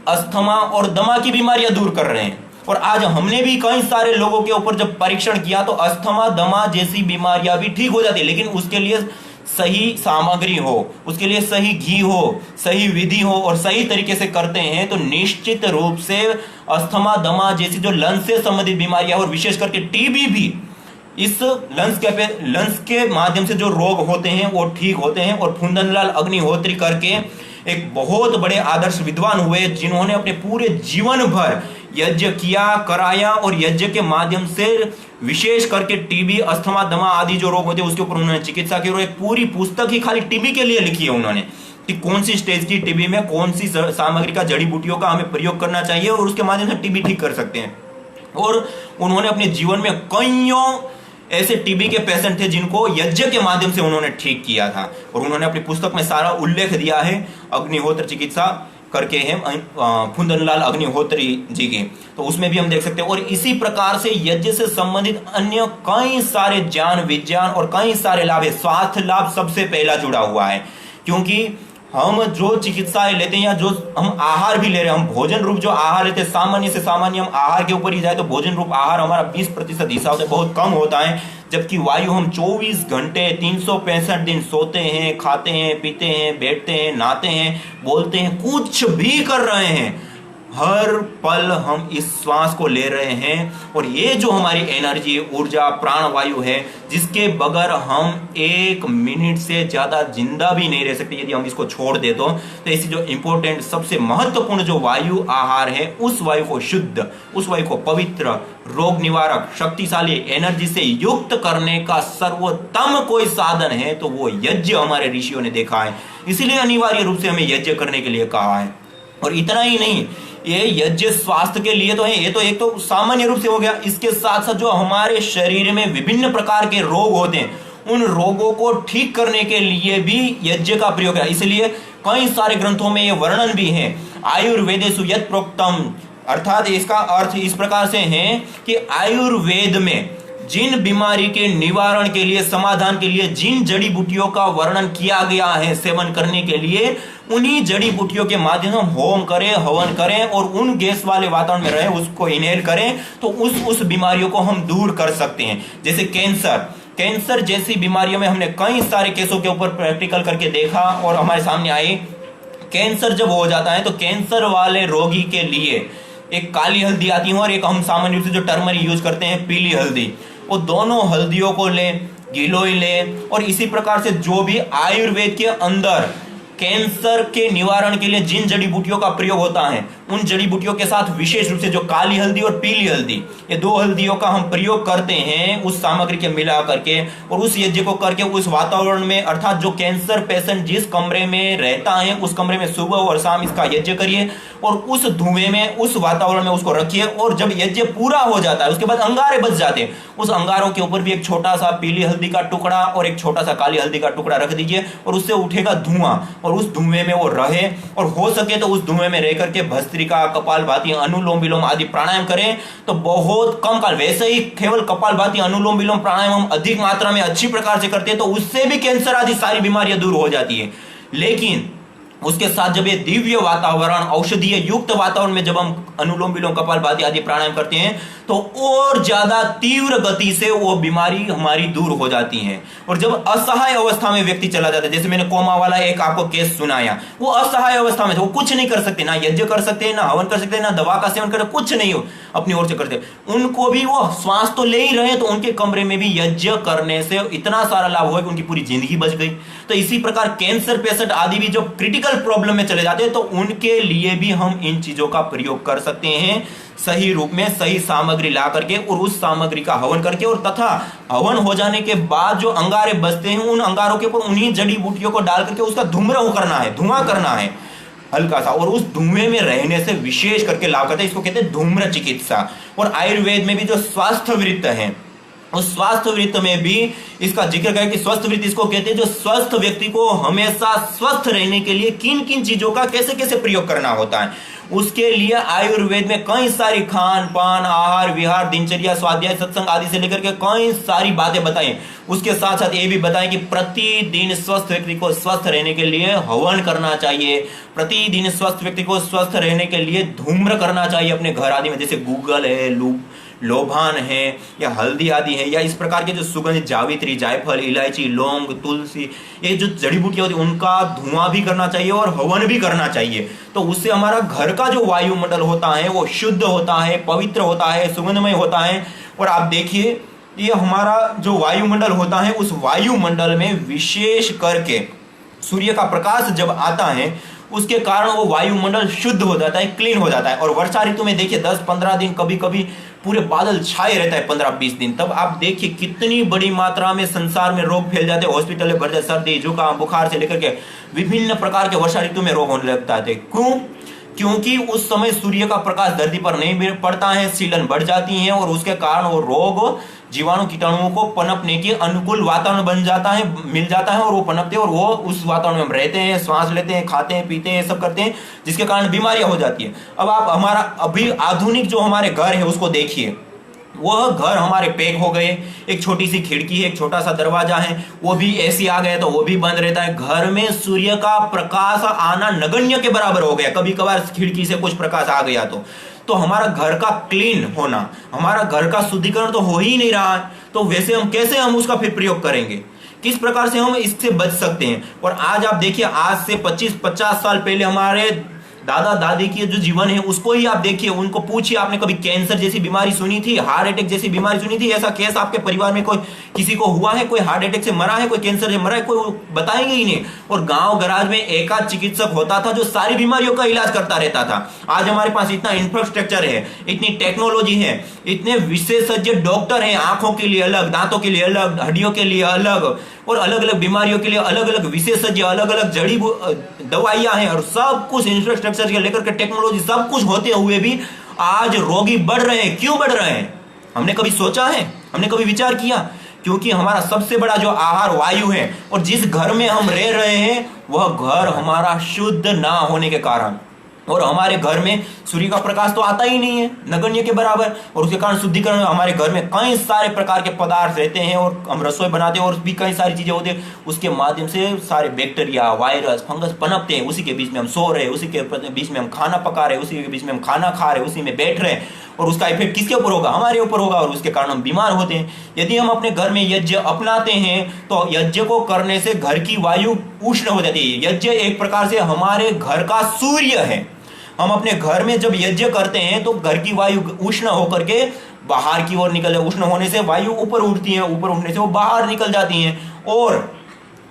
अस्थमा और दमा की बीमारियां दूर कर रहे हैं। और आज हमने भी कई सारे लोगों के ऊपर जब परीक्षण किया तो अस्थमा दमा जैसी बीमारियां भी ठीक हो जाती है, लेकिन उसके लिए सही सामग्री हो, उसके लिए सही घी हो, सही विधि हो और सही तरीके से करते हैं तो निश्चित रूप से अस्थमा, दमा जैसी जो लंग्स से संबंधित बीमारियां और विशेष करके टीबी भी इस लंग्स के माध्यम से जो रोग होते हैं वो ठीक होते हैं। और फूंदनलाल अग्निहोत्री करके एक बहुत बड़े आदर्श विद्वान हुए जिन्होंने अपने पूरे जीवन भर यज्ञ किया, कराया और यज्ञ के माध्यम से विशेष करके टीबी, अस्थमा, दमा आदि जो रोग होते हैं उसके ऊपर उन्होंने चिकित्सा की और एक पूरी पुस्तक ही खाली टीबी के लिए लिखी है उन्होंने कि कौन सी स्टेज की टीबी में कौन सी सामग्री का, जड़ी बूटियों का हमें प्रयोग करना चाहिए और उसके माध्यम से टीबी ठीक कर सकते हैं। और उन्होंने अपने जीवन में कईयों ऐसे टीबी के पेशेंट थे जिनको यज्ञ के माध्यम से उन्होंने ठीक किया था और उन्होंने अपनी पुस्तक में सारा उल्लेख दिया है। अग्निहोत्र चिकित्सा करके हैं फूंदनलाल अग्निहोत्री जी के, तो उसमें भी हम देख सकते हैं। और इसी प्रकार से यज्ञ से संबंधित अन्य कई सारे ज्ञान, विज्ञान और कई सारे लाभ है। स्वास्थ्य लाभ सबसे पहला जुड़ा हुआ है, क्योंकि हम जो चिकित्साएं लेते हैं या जो हम आहार भी ले रहे हैं, हम भोजन रूप जो आहार लेते हैं, सामान्य से सामान्य हम आहार के ऊपर ही जाए तो भोजन रूप आहार हमारा 20% हिस्सा होता है, बहुत कम होता है। जबकि वायु हम 24 घंटे 365 दिन सोते हैं, खाते हैं, पीते हैं, बैठते हैं, नहाते हैं, बोलते हैं, कुछ भी कर रहे हैं, हर पल हम इस श्वास को ले रहे हैं। और ये जो हमारी एनर्जी, ऊर्जा, प्राणवायु है, जिसके बगैर हम 1 मिनट से ज्यादा जिंदा भी नहीं रह सकते यदि हम इसको छोड़ दे तो ऐसी जो इंपॉर्टेंट, सबसे महत्वपूर्ण जो वायु आहार है, उस वायु को शुद्ध, उस वायु को पवित्र, रोग निवारक, शक्तिशाली, एनर्जी से युक्त करने का सर्वोत्तम कोई साधन है तो वो यज्ञ हमारे ऋषियों ने देखा है। इसीलिए अनिवार्य रूप से हमें यज्ञ करने के लिए कहा है। और इतना ही नहीं, ये यज्ञ स्वास्थ्य के लिए तो है, ये तो एक तो सामान्य रूप से हो गया। इसके साथ साथ जो हमारे शरीर में विभिन्न प्रकार के रोग होते हैं, उन रोगों को ठीक करने के लिए भी यज्ञ का प्रयोग है। इसलिए कई सारे ग्रंथों में ये वर्णन भी है। आयुर्वेदेषु यत् प्रोक्तम, अर्थात इसका अर्थ इस प्रकार से है कि आयुर्वेद में जिन बीमारी के निवारण के लिए, समाधान के लिए जिन जड़ी बूटियों का वर्णन किया गया है सेवन करने के लिए, उन्हीं जड़ी बूटियों के माध्यम से हम होम करें, हवन करें और उन गैस वाले वातावरण में रहे उसको इनहेल करें तो उस बीमारियों को हम दूर कर सकते हैं। जैसे कैंसर जैसी बीमारियों में हमने कई सारे केसों के ऊपर प्रैक्टिकल करके देखा और हमारे सामने आई। कैंसर जब हो जाता है तो कैंसर वाले रोगी के लिए एक काली हल्दी आती है और एक हम सामान्य रूप से जो टर्मरिक यूज करते हैं पीली हल्दी, वो दोनों हल्दियों को लें, गिलोय लें और इसी प्रकार से जो भी आयुर्वेद के अंदर कैंसर के निवारण के लिए जिन जड़ी बूटियों का प्रयोग होता है, उन जड़ी बूटियों के साथ विशेष रूप से जो काली हल्दी और पीली हल्दी, ये 2 हल्दियों का हम प्रयोग करते हैं उस सामग्री के मिला करके और उस यज्ञ को करके उस वातावरण में, अर्थात जो कैंसर पेशेंट जिस कमरे में रहता है उस कमरे में सुबह और शाम इसका यज्ञ करिए और उस धुएं में, उस वातावरण में उसको रखिए। और जब यज्ञ पूरा हो जाता है उसके बाद अंगारे बच जाते हैं, उस अंगारों के ऊपर भी एक छोटा सा पीली हल्दी का टुकड़ा और एक छोटा सा काली हल्दी का टुकड़ा रख दीजिए और उससे उठेगा धुआं और उस धुएं में वो रहे और हो सके तो उस धुएं में रह करके भस्त्रिका, कपालभाति, अनुलोम विलोम आदि प्राणायाम करें तो बहुत कम काल, वैसे ही केवल कपालभाति, अनुलोम विलोम प्राणायाम हम अधिक मात्रा में अच्छी प्रकार से करते हैं तो उससे भी कैंसर आदि सारी बीमारियां दूर हो जाती है। लेकिन उसके साथ जब ये दिव्य वातावरण, औषधीय युक्त वातावरण में जब हम अनुलोम विलोम, कपालभाति आदि प्राणायाम करते हैं तो और ज्यादा तीव्र गति से वो बीमारी हमारी दूर हो जाती है। और जब असहाय अवस्था में व्यक्ति चला जाता है, जैसे मैंने कोमा वाला एक आपको केस सुनाया, वो असहाय अवस्था में थे, वो कुछ नहीं कर सकते, ना यज्ञ कर सकते हैं, ना हवन कर सकते हैं, ना दवा का सेवन कर, कुछ नहीं हो अपनी ओर से करते, उनको भी वो श्वास तो ले ही रहे हैं तो उनके कमरे में भी यज्ञ करने से इतना सारा लाभ हुआ कि उनकी पूरी जिंदगी बच गई। तो इसी प्रकार कैंसर पेशेंट आदि भी जो क्रिटिकल प्रॉब्लम में चले जाते हैं तो उनके लिए भी हम इन चीजों का प्रयोग कर सकते हैं सही रूप में, सही सामग्री ला करके और उस सामग्री का हवन करके। और तथा हवन हो जाने के बाद जो अंगारे बचते हैं उन अंगारों के ऊपर उन्हीं जड़ी बूटियों को डाल करके उसका धूम्र करना है, धुआं करना है हल्का सा, और उस धुएं में रहने से विशेष करके लाभ करते हैं। इसको कहते हैं धूम्र चिकित्सा। और आयुर्वेद में भी जो स्वास्थ्य वृत्त है, उस स्वास्थ्य वृत्त में भी इसका जिक्र करें कि स्वस्थ वृत्त इसको कहते हैं जो स्वस्थ व्यक्ति को हमेशा स्वस्थ रहने के लिए किन किन चीजों का कैसे कैसे प्रयोग करना होता है, उसके लिए आयुर्वेद में कई सारी खान पान, आहार विहार, दिनचर्या, स्वाध्याय, सत्संग आदि से लेकर के कई सारी बातें बताई। उसके साथ साथ ये भी बताएं कि प्रतिदिन स्वस्थ व्यक्ति को स्वस्थ रहने के लिए हवन करना चाहिए, प्रतिदिन स्वस्थ व्यक्ति को स्वस्थ रहने के लिए धूम्र करना चाहिए अपने घर आदि में, जैसे गूगल है, लोभान है या हल्दी आदि है या इस प्रकार के जो सुगंधित जावित्री, जायफल, इलायची, लौंग, तुलसी, ये जो जड़ी बूटियां होती है उनका धुआं भी करना चाहिए और हवन भी करना चाहिए। तो उससे हमारा घर का जो वायुमंडल होता है वो शुद्ध होता है, पवित्र होता है, सुगंधमय होता है। और आप देखिए ये हमारा जो वायुमंडल होता है उस वायुमंडल में विशेष करके सूर्य का प्रकाश जब आता है उसके कारण वो वायुमंडल शुद्ध हो जाता है, क्लीन हो जाता है। और वर्षा ऋतु में देखिए 10-15 दिन कभी कभी पूरे बादल छाए रहता है, 15-20 दिन, तब आप देखिए कितनी बड़ी मात्रा में संसार में रोग फैल जाते हैं, हॉस्पिटल में भर जाते, सर्दी, जुकाम, बुखार से लेकर के विभिन्न प्रकार के वर्षा ऋतु में रोग होने लगता है। क्यों? क्योंकि उस समय सूर्य का प्रकाश धरती पर नहीं पड़ता है, सीलन बढ़ जाती है और उसके कारण वो रोग जीवाणु कीटाणुओं को पनपने के अनुकूल वातावरण बन जाता है, मिल जाता है और वो पनपते हैं और वो उस वातावरण में रहते हैं, श्वास लेते हैं, खाते हैं, पीते हैं, सब करते हैं, जिसके कारण बीमारियां हो जाती है। अब आप हमारा अभी आधुनिक जो हमारे घर है उसको देखिए, वह घर हमारे पैक हो गए, एक छोटी सी खिड़की है, एक छोटा सा दरवाजा है, वो भी एसी आ गया तो वो भी बंद रहता है। घर में सूर्य का प्रकाश आना नगण्य के बराबर हो गया, कभी कभार खिड़की से कुछ प्रकाश आ गया तो हमारा घर का क्लीन होना, हमारा घर का शुद्धिकरण तो हो ही नहीं रहा है। तो वैसे हम उसका फिर प्रयोग करेंगे, किस प्रकार से हम इससे बच सकते हैं? और आज आप देखिए, आज से 25-50 साल पहले हमारे दादा दादी की जो जीवन है उसको ही आप देखिए, उनको पूछिए आपने कभी कैंसर जैसी बीमारी सुनी थी, हार्ट अटैक जैसी बीमारी सुनी थी? ऐसा केस आपके परिवार में कोई किसी को हुआ है? कोई हार्ट अटैक से मरा है, कोई कैंसर से मरा है? कोई बताएंगे ही नहीं। और गांव गराज में एकाध चिकित्सक होता था जो सारी बीमारियों का इलाज करता रहता था। आज हमारे पास इतना इंफ्रास्ट्रक्चर है, इतनी टेक्नोलॉजी है, इतने विशेषज्ञ डॉक्टर हैं, आंखों के लिए अलग, दांतों के लिए अलग, हड्डियों के लिए अलग और अलग अलग बीमारियों के लिए अलग अलग विशेषज्ञ, अलग अलग जड़ी दवाइयां हैं और सब कुछ इंफ्रास्ट्रक्चर के लेकर के टेक्नोलॉजी सब कुछ होते हुए भी आज रोगी बढ़ रहे हैं। क्यों बढ़ रहे हैं? हमने कभी सोचा है? हमने कभी विचार किया? क्योंकि हमारा सबसे बड़ा जो आहार वायु है और जिस घर में हम रह रहे हैं वह घर हमारा शुद्ध ना होने के कारण, और हमारे घर में सूर्य का प्रकाश तो आता ही नहीं है नगण्य के बराबर, और उसके कारण शुद्धिकरण हमारे घर में कई सारे प्रकार के पदार्थ रहते हैं और हम रसोई बनाते हैं और भी कई सारी चीजें होती है, उसके माध्यम से सारे बैक्टीरिया, वायरस, फंगस पनपते हैं। उसी के बीच में हम सो रहे हैं, उसी के बीच में हम खाना पका रहे हैं, उसी के बीच में हम खाना खा रहे हैं, उसी में बैठ रहे हैं और उसका इफेक्ट किसके ऊपर होगा? हमारे ऊपर होगा और उसके कारण हम बीमार होते हैं। यदि हम अपने घर में यज्ञ अपनाते हैं तो यज्ञ को करने से घर की वायु उष्ण हो जाती है। यज्ञ एक प्रकार से हमारे घर का सूर्य है। हम अपने घर में जब यज्ञ करते हैं तो घर की वायु उष्ण होकर के बाहर की ओर निकल, उष्ण होने से वायु ऊपर उठती है, ऊपर उठने से वो बाहर निकल जाती है और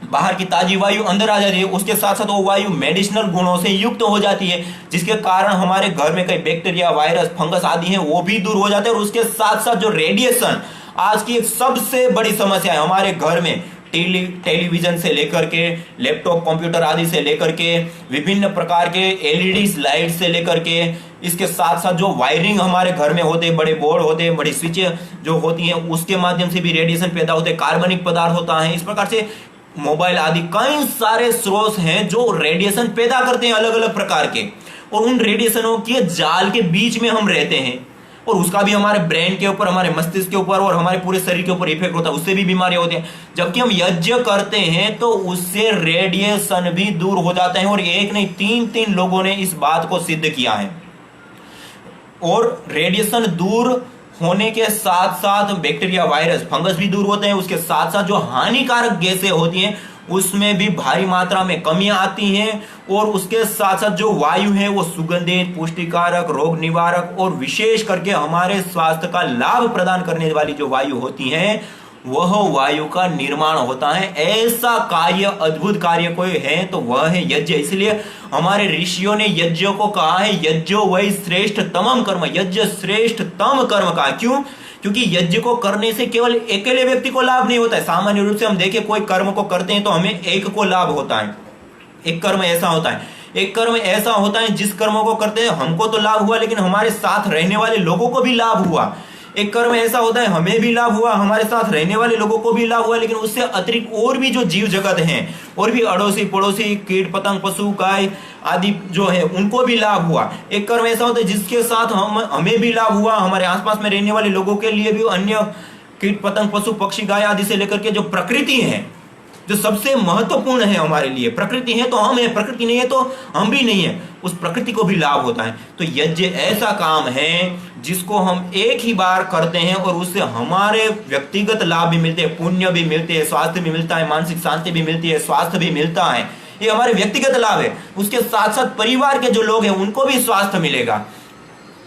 बाहर की ताजी वायु अंदर आ जाती है। उसके साथ साथ वो वायु मेडिसिनल गुणों से युक्त हो जाती है, जिसके कारण हमारे घर में कई बैक्टीरिया, वायरस, फंगस आदि हैं वो भी दूर हो जाते हैं। और उसके साथ साथ जो रेडिएशन आज की एक सबसे बड़ी समस्या है हमारे घर में, टेलीविजन से लेकर के लैपटॉप, कंप्यूटर आदि से लेकर के विभिन्न प्रकार के एलईडी लाइट से लेकर के, इसके साथ साथ जो वायरिंग हमारे घर में होते हैं, बड़े बोर्ड होते हैं, बड़ी स्विचें जो होती हैं उसके माध्यम से भी रेडिएशन पैदा होते हैं, कार्बनिक पदार्थ होता है। इस प्रकार से मोबाइल आदि कई सारे स्रोत हैं जो रेडिएशन पैदा करते हैं अलग अलग प्रकार के, और उन रेडिएशनों के जाल के बीच में हम रहते हैं और उसका भी हमारे ब्रेन के ऊपर, हमारे मस्तिष्क के ऊपर और हमारे पूरे शरीर के ऊपर इफेक्ट होता है, उससे भी बीमारियां होती हैं। जबकि हम यज्ञ करते हैं तो उससे रेडिएशन भी दूर हो जाता है और एक नहीं 3 लोगों ने इस बात को सिद्ध किया है। और रेडिएशन दूर होने के साथ साथ बैक्टीरिया, वायरस, फंगस भी दूर होते हैं। उसके साथ साथ जो हानिकारक गैसें होती हैं उसमें भी भारी मात्रा में कमियां आती हैं और उसके साथ साथ जो वायु है वो सुगंधित, पुष्टिकारक, रोग निवारक और विशेष करके हमारे स्वास्थ्य का लाभ प्रदान करने वाली जो वायु होती है वह वायु का निर्माण होता है। ऐसा कार्य, अद्भुत कार्य कोई है तो वह है यज्ञ। इसलिए हमारे ऋषियों ने यज्ञ को कहा है यज्ञो वही श्रेष्ठ तमम कर्म, यज्ञ श्रेष्ठ तम कर्म का। क्यों? क्योंकि यज्ञ को करने से केवल अकेले व्यक्ति को लाभ नहीं होता है। सामान्य रूप से हम देखें कोई कर्म को करते हैं तो हमें एक को लाभ होता है, एक कर्म ऐसा होता है, एक कर्म ऐसा होता है जिस कर्मों को करते हैं हमको तो लाभ हुआ लेकिन हमारे साथ रहने वाले लोगों को भी लाभ हुआ। एक कर्म ऐसा होता है हमें भी लाभ हुआ, हमारे साथ रहने वाले लोगों को भी लाभ हुआ, लेकिन उससे अतिरिक्त और भी जो जीव जगत हैं और भी अड़ोसी पड़ोसी, कीट पतंग, पशु, गाय आदि जो है उनको भी लाभ हुआ। एक कर्म ऐसा होता है जिसके साथ हमें भी लाभ हुआ, हमारे आसपास में रहने वाले लोगों के लिए भी, अन्य कीट पतंग, पशु पक्षी, गाय आदि से लेकर के जो प्रकृति है, जो सबसे महत्वपूर्ण है हमारे लिए, प्रकृति है तो हम है, प्रकृति नहीं है तो हम भी नहीं है, उस प्रकृति को भी लाभ होता है। तो यज्ञ ऐसा काम है जिसको हम एक ही बार करते हैं और उससे हमारे व्यक्तिगत लाभ भी मिलते हैं, पुण्य भी मिलते हैं, स्वास्थ्य भी मिलता है, मानसिक शांति भी मिलती है, स्वास्थ्य भी मिलता है। ये हमारे व्यक्तिगत लाभ है। उसके साथ साथ परिवार के जो लोग हैं उनको भी स्वास्थ्य मिलेगा,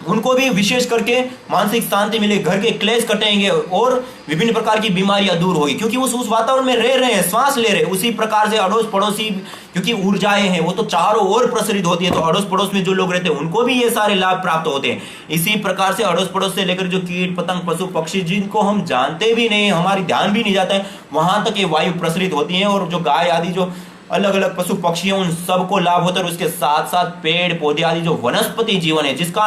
उनको भी विशेष करके मानसिक शांति मिलेगी, घर के क्लेश कटेंगे और विभिन्न प्रकार की बीमारियां दूर होगी, क्योंकि उस वातावरण में रह रहे हैं, श्वास ले रहे हैं। उसी प्रकार से अड़ोस पड़ोसी, क्योंकि ऊर्जाएं हैं वो तो चारों ओर प्रसरित होती है, तो अड़ोस पड़ोस में जो लोग रहते हैं उनको भी ये सारे लाभ प्राप्त होते हैं। इसी प्रकार से अड़ोस पड़ोस से लेकर जो कीट पतंग पशु पक्षी जिनको हम जानते भी नहीं, हमारी ध्यान भी नहीं जाता है, वहां तक ये वायु प्रसरित होती है, और जो गाय आदि जो अलग अलग पशु पक्षी हैं उन सबको लाभ होता है। और उसके साथ साथ पेड़ पौधे आदि जो वनस्पति जीवन है, जिसका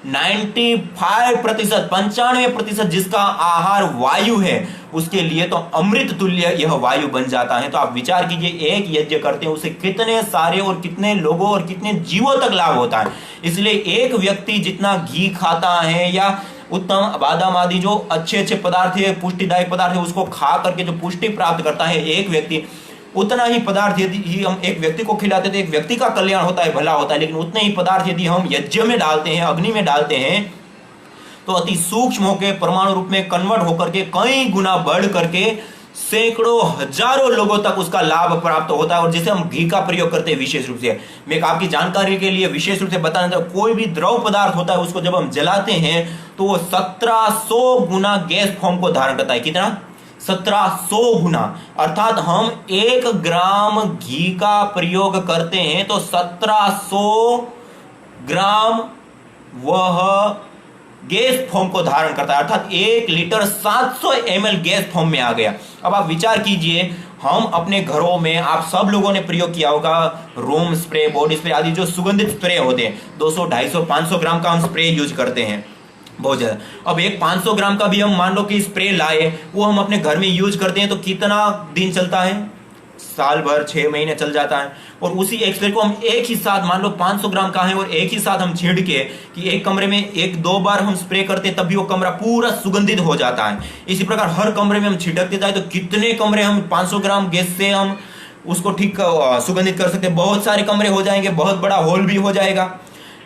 95% 95% जिसका आहार वायु है, उसके लिए तो अमृत तुल्य यह वायु बन जाता है। तो आप विचार कीजिए, एक यज्ञ करते हैं उसे कितने सारे और कितने लोगों और कितने जीवों तक लाभ होता है। इसलिए एक व्यक्ति जितना घी खाता है या उत्तम बादाम आदि जो अच्छे अच्छे पदार्थ है, पुष्टिदायक पदार्थ है, उसको खा करके जो पुष्टि प्राप्त करता है एक व्यक्ति, उतना ही पदार्थ यदि हम एक व्यक्ति को खिलाते तो एक व्यक्ति का कल्याण होता है, भला होता है। लेकिन उतने ही पदार्थ यदि हम यज्ञ में डालते हैं, अग्नि में डालते हैं, तो अति सूक्ष्म होकर परमाणु रूप में कन्वर्ट होकर के कई गुना बढ़ करके सैकड़ों हजारों लोगों तक उसका लाभ प्राप्त होता है। और जैसे हम घी का प्रयोग करते हैं विशेष रूप से, मैं आपकी जानकारी के लिए विशेष रूप से बताना चाहता हूं, कोई भी द्रव पदार्थ होता है उसको जब हम जलाते हैं तो वो 1700 गुना गैस फॉर्म को धारण करता है। कितना? 1700 गुना। अर्थात हम 1 ग्राम घी का प्रयोग करते हैं तो 1700 ग्राम वह गैस फॉर्म को धारण करता है, अर्थात 1 लीटर 700 ml गैस फॉर्म में आ गया। अब आप विचार कीजिए, हम अपने घरों में, आप सब लोगों ने प्रयोग किया होगा रूम स्प्रे, बॉडी स्प्रे आदि जो सुगंधित स्प्रे होते हैं, 200 250 500 ग्राम का हम स्प्रे यूज करते हैं बहुत ज्यादा। अब एक 500 ग्राम का भी हम मान लो कि स्प्रे लाए, वो हम अपने घर में यूज करते हैं तो कितना दिन चलता है? साल भर, 6 महीने चल जाता है। और उसी एक स्प्रे को हम एक ही साथ, मान लो 500 ग्राम का है और एक ही साथ हम छींट के कि एक कमरे में 1-2 बार हम स्प्रे करते तब भी वो कमरा पूरा सुगंधित हो जाता है। इसी प्रकार हर कमरे में हम छिड़कते जाए तो कितने कमरे हम 500 ग्राम गैस से हम उसको ठीक सुगंधित कर सकते हैं। बहुत सारे कमरे हो जाएंगे, बहुत बड़ा हॉल भी हो जाएगा।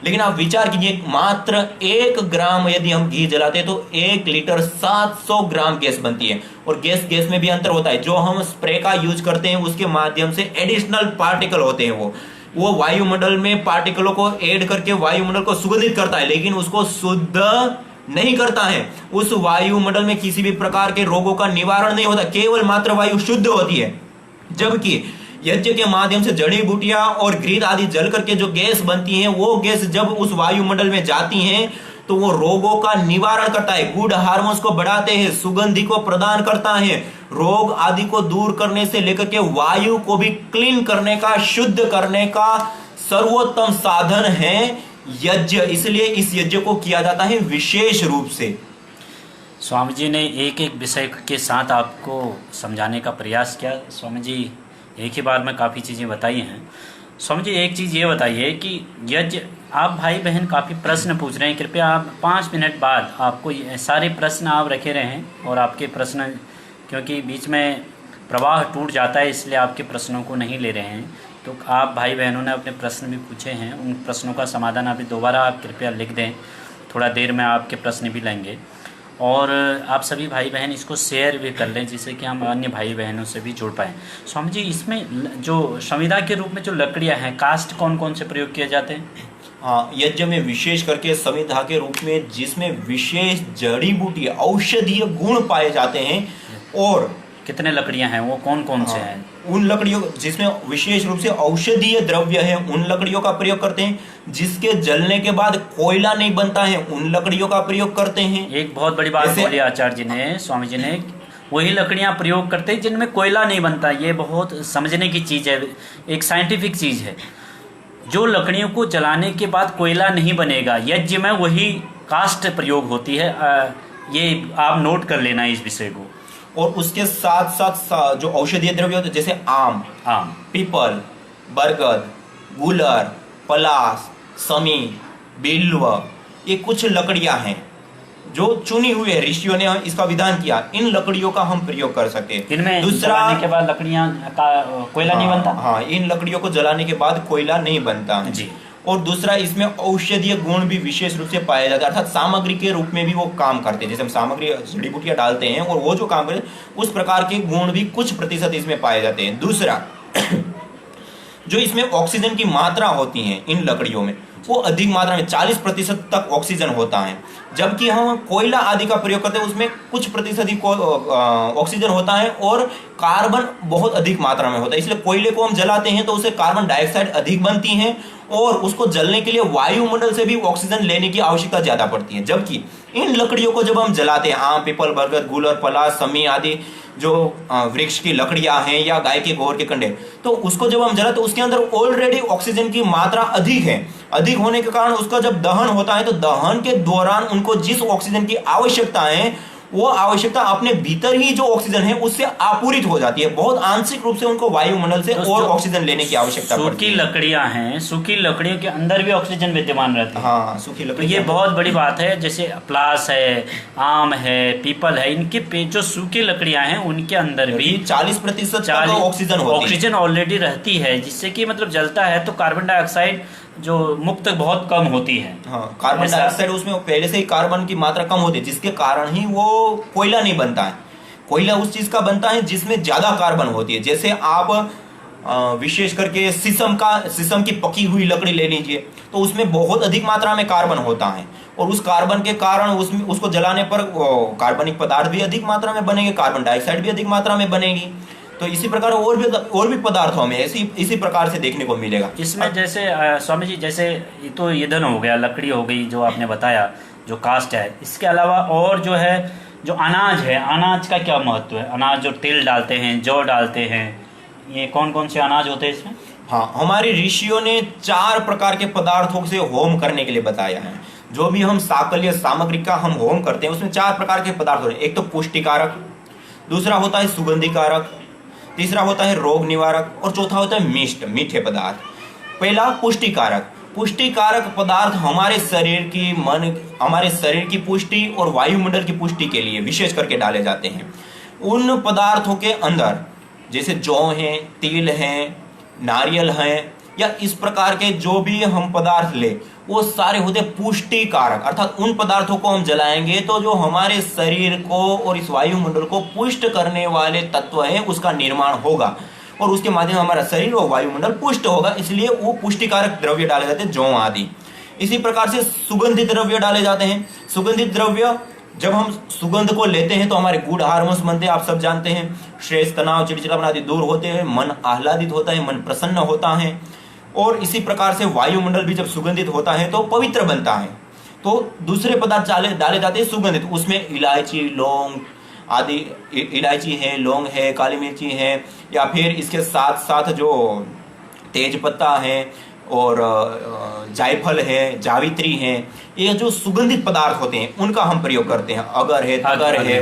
लेकिन आप विचार कीजिए, मात्र 1 ग्राम यदि हम घी जलाते हैं तो 1 लीटर 700 ग्राम गैस बनती है। और गैस में भी अंतर होता है। जो हम स्प्रे का यूज करते हैं उसके माध्यम से एडिशनल पार्टिकल होते हैं, वो वायुमंडल में पार्टिकलों को ऐड करके वायुमंडल को सुगंधित करता है, लेकिन उसको शुद्ध नहीं करता है। उस वायुमंडल में किसी भी प्रकार के रोगों का निवारण नहीं होता, केवल मात्र वायु शुद्ध होती है। जबकि यज्ञ के माध्यम से जड़ी बूटियां और घृत आदि जल करके जो गैस बनती है, वो गैस जब उस वायुमंडल में जाती हैं तो वो रोगों का निवारण करता है, गुड हार्मोन्स को बढ़ाते हैं, सुगंधि को प्रदान करता है, रोग आदि को दूर करने से लेकर के वायु को भी क्लीन करने का, शुद्ध करने का सर्वोत्तम साधन है यज्ञ। इसलिए इस यज्ञ को किया जाता है विशेष रूप से। स्वामी जी ने एक एक विषय के साथ आपको समझाने का प्रयास किया। स्वामी जी एक ही बार में काफ़ी चीज़ें बताई हैं। स्वामी जी एक चीज़ ये बताइए कि यज्ञ, आप भाई बहन काफ़ी प्रश्न पूछ रहे हैं, कृपया आप 5 मिनट बाद आपको सारे प्रश्न आप रखे रहें और आपके प्रश्न, क्योंकि बीच में प्रवाह टूट जाता है इसलिए आपके प्रश्नों को नहीं ले रहे हैं। तो आप भाई बहनों ने अपने प्रश्न भी पूछे हैं, उन प्रश्नों का समाधान अभी दोबारा आप कृपया लिख दें, थोड़ा देर में आपके प्रश्न भी लेंगे। और आप सभी भाई बहन इसको शेयर भी कर लें जिससे कि हम अन्य भाई बहनों से भी जुड़ पाएँ। स्वामी जी इसमें जो संविदा के रूप में जो लकड़ियाँ हैं, कास्ट कौन कौन से प्रयोग किए जाते हैं? हाँ, यज्ञ में विशेष करके संविधा के रूप में जिसमें विशेष जड़ी बूटी औषधीय गुण पाए जाते हैं। और कितने लकड़ियां हैं, वो कौन कौन से हैं? उन लकड़ियों जिसमें विशेष रूप से औषधीय द्रव्य है उन लकड़ियों का प्रयोग करते हैं। जिसके जलने के बाद कोयला नहीं बनता है उन लकड़ियों का प्रयोग करते हैं। एक बहुत बड़ी बात बोली आचार्य जी ने, स्वामी जी ने, वही लकड़ियां प्रयोग करते हैं जिनमें कोयला नहीं बनता। ये बहुत समझने की चीज़ है, एक साइंटिफिक चीज़ है। जो लकड़ियों को जलाने के बाद कोयला नहीं बनेगा, यज्ञ में वही काष्ठ प्रयोग होती है। ये आप नोट कर लेना इस विषय को। और उसके साथ साथ जो औषधीय द्रव्य होते हैं जैसे आम, पीपल, बरगद, गुलर, पलास, समी, बिल्व, ये कुछ लकड़ियां हैं जो चुनी हुई है, ऋषियों ने इसका विधान किया। इन लकड़ियों का हम प्रयोग कर सकते हैं। इनमें जलाने के बाद लकड़ियां का कोयला नहीं बनता। हाँ, इन लकड़ियों को जलाने के बाद कोयला नहीं बनता जी। और दूसरा इसमें औषधीय गुण भी विशेष रूप से पाए जाते हैं, अर्थात सामग्री के रूप में भी वो काम करते हैं। जैसे हम सामग्री जड़ी बूटियां डालते हैं और वो जो काम करते हैं उस प्रकार के गुण भी कुछ प्रतिशत इसमें पाए जाते हैं। दूसरा जो इसमें ऑक्सीजन की मात्रा होती है इन लकड़ियों में वो अधिक मात्रा में 40% तक ऑक्सीजन होता है, जबकि हम कोयला आदि का प्रयोग करते हैं उसमें कुछ प्रतिशत ही ऑक्सीजन होता है और कार्बन बहुत अधिक मात्रा में होता है। इसलिए कोयले को हम जलाते हैं तो उससे कार्बन डाइऑक्साइड अधिक बनती है और उसको जलने के लिए वायुमंडल से भी ऑक्सीजन लेने की आवश्यकता ज्यादा पड़ती है। जबकि इन लकड़ियों को जब हम जलाते हैं, आम, पीपल, बरगद, गूलर, पलाश, समी आदि जो वृक्ष की लकड़ियां हैं या गाय के गोबर के कंडे, तो उसको जब हम जलाते तो उसके अंदर ऑलरेडी ऑक्सीजन की मात्रा अधिक है। अधिक होने के कारण उसका जब दहन होता है तो दहन के दौरान उनको जिस ऑक्सीजन की आवश्यकता है वो आवश्यकता अपने भीतर ही जो ऑक्सीजन है उससे आपूरित हो जाती है। बहुत आंशिक रूप से उनको वायुमंडल से और ऑक्सीजन लेने की आवश्यकता पड़ती है। सूखी लकड़ियां हैं, सूखी लकड़ियों के अंदर भी ऑक्सीजन विद्यमान रहती है। हाँ, सूखी तो लकड़ी ये बहुत बड़ी बात है। जैसे प्लास है, आम है, पीपल है, इनके जो सूखी लकड़ियां हैं उनके अंदर भी 40% ऑक्सीजन होती है। ऑक्सीजन ऑलरेडी रहती है, जिससे कि मतलब जलता है तो कार्बन डाइऑक्साइड जो मुक्त बहुत कम होती है। हाँ, कार्बन डाइऑक्साइड उसमें पहले से ही कार्बन की मात्रा कम होती है, जिसके कारण ही वो कोयला नहीं बनता है। कोयला उस चीज का बनता है जिसमें ज्यादा कार्बन होती है। जैसे आप विशेष करके शीशम की पकी हुई लकड़ी ले लीजिए तो उसमें बहुत अधिक मात्रा में कार्बन होता है और उस कार्बन के कारण उसको जलाने पर कार्बनिक पदार्थ भी अधिक मात्रा में बनेंगे, कार्बन डाइऑक्साइड भी अधिक मात्रा में बनेगी। तो इसी प्रकार और भी पदार्थों में इसी प्रकार से देखने को मिलेगा। इसमें जैसे स्वामी जी, जैसे ये तो ईंधन हो गया, लकड़ी हो गई जो आपने बताया, जो कास्ट है, इसके अलावा और जो है जो अनाज है, अनाज का क्या महत्व है? अनाज जो तिल डालते हैं, जौ डालते हैं, ये कौन कौन से अनाज होते हैं इसमें? हाँ, हमारे ऋषियों ने 4 प्रकार के पदार्थों से होम करने के लिए बताया है। जो भी हम साकल्य सामग्री का हम होम करते हैं उसमें 4 प्रकार के पदार्थ होते हैं। एक तो पुष्टिकारक, दूसरा होता है सुगंधिकारक, तीसरा होता है रोग निवारक और चौथा होता है मीठे पदार्थ। पहला पुष्टिकारक। पुष्टिकारक पदार्थ हमारे शरीर की पुष्टि और वायुमंडल की पुष्टि के लिए विशेष करके डाले जाते हैं। उन पदार्थों के अंदर जैसे जौ है, तिल है, नारियल है या इस प्रकार के जो भी हम पदार्थ ले वो सारे होते पुष्टिकारक, अर्थात उन पदार्थों को हम जलाएंगे तो जो हमारे शरीर को और इस वायुमंडल को पुष्ट करने वाले तत्व है उसका निर्माण होगा और उसके माध्यम से हमारा शरीर और वायुमंडल पुष्ट होगा, इसलिए वो पुष्टिकारक द्रव्य डाले जाते हैं, जौ आदि। इसी प्रकार से सुगंधित द्रव्य डाले जाते हैं। सुगंधित द्रव्य जब हम सुगंध को लेते हैं तो हमारे गुड हार्मोन्स बनते हैं, आप सब जानते हैं। स्ट्रेस, तनाव, चिड़चिड़ापन आदि दूर होते हैं, मन आह्लादित होता है, मन प्रसन्न होता है। और इसी प्रकार से वायुमंडल भी जब सुगंधित होता है तो पवित्र बनता है। तो दूसरे पदार्थ डाले जाते हैं सुगंधित, उसमें इलायची, लौंग आदि, इलायची है, लौंग है, काली मिर्ची है या फिर इसके साथ साथ जो तेज पत्ता है और जायफल है, जावित्री है, ये जो सुगंधित पदार्थ होते हैं उनका हम प्रयोग करते हैं। अगर है, तगर है।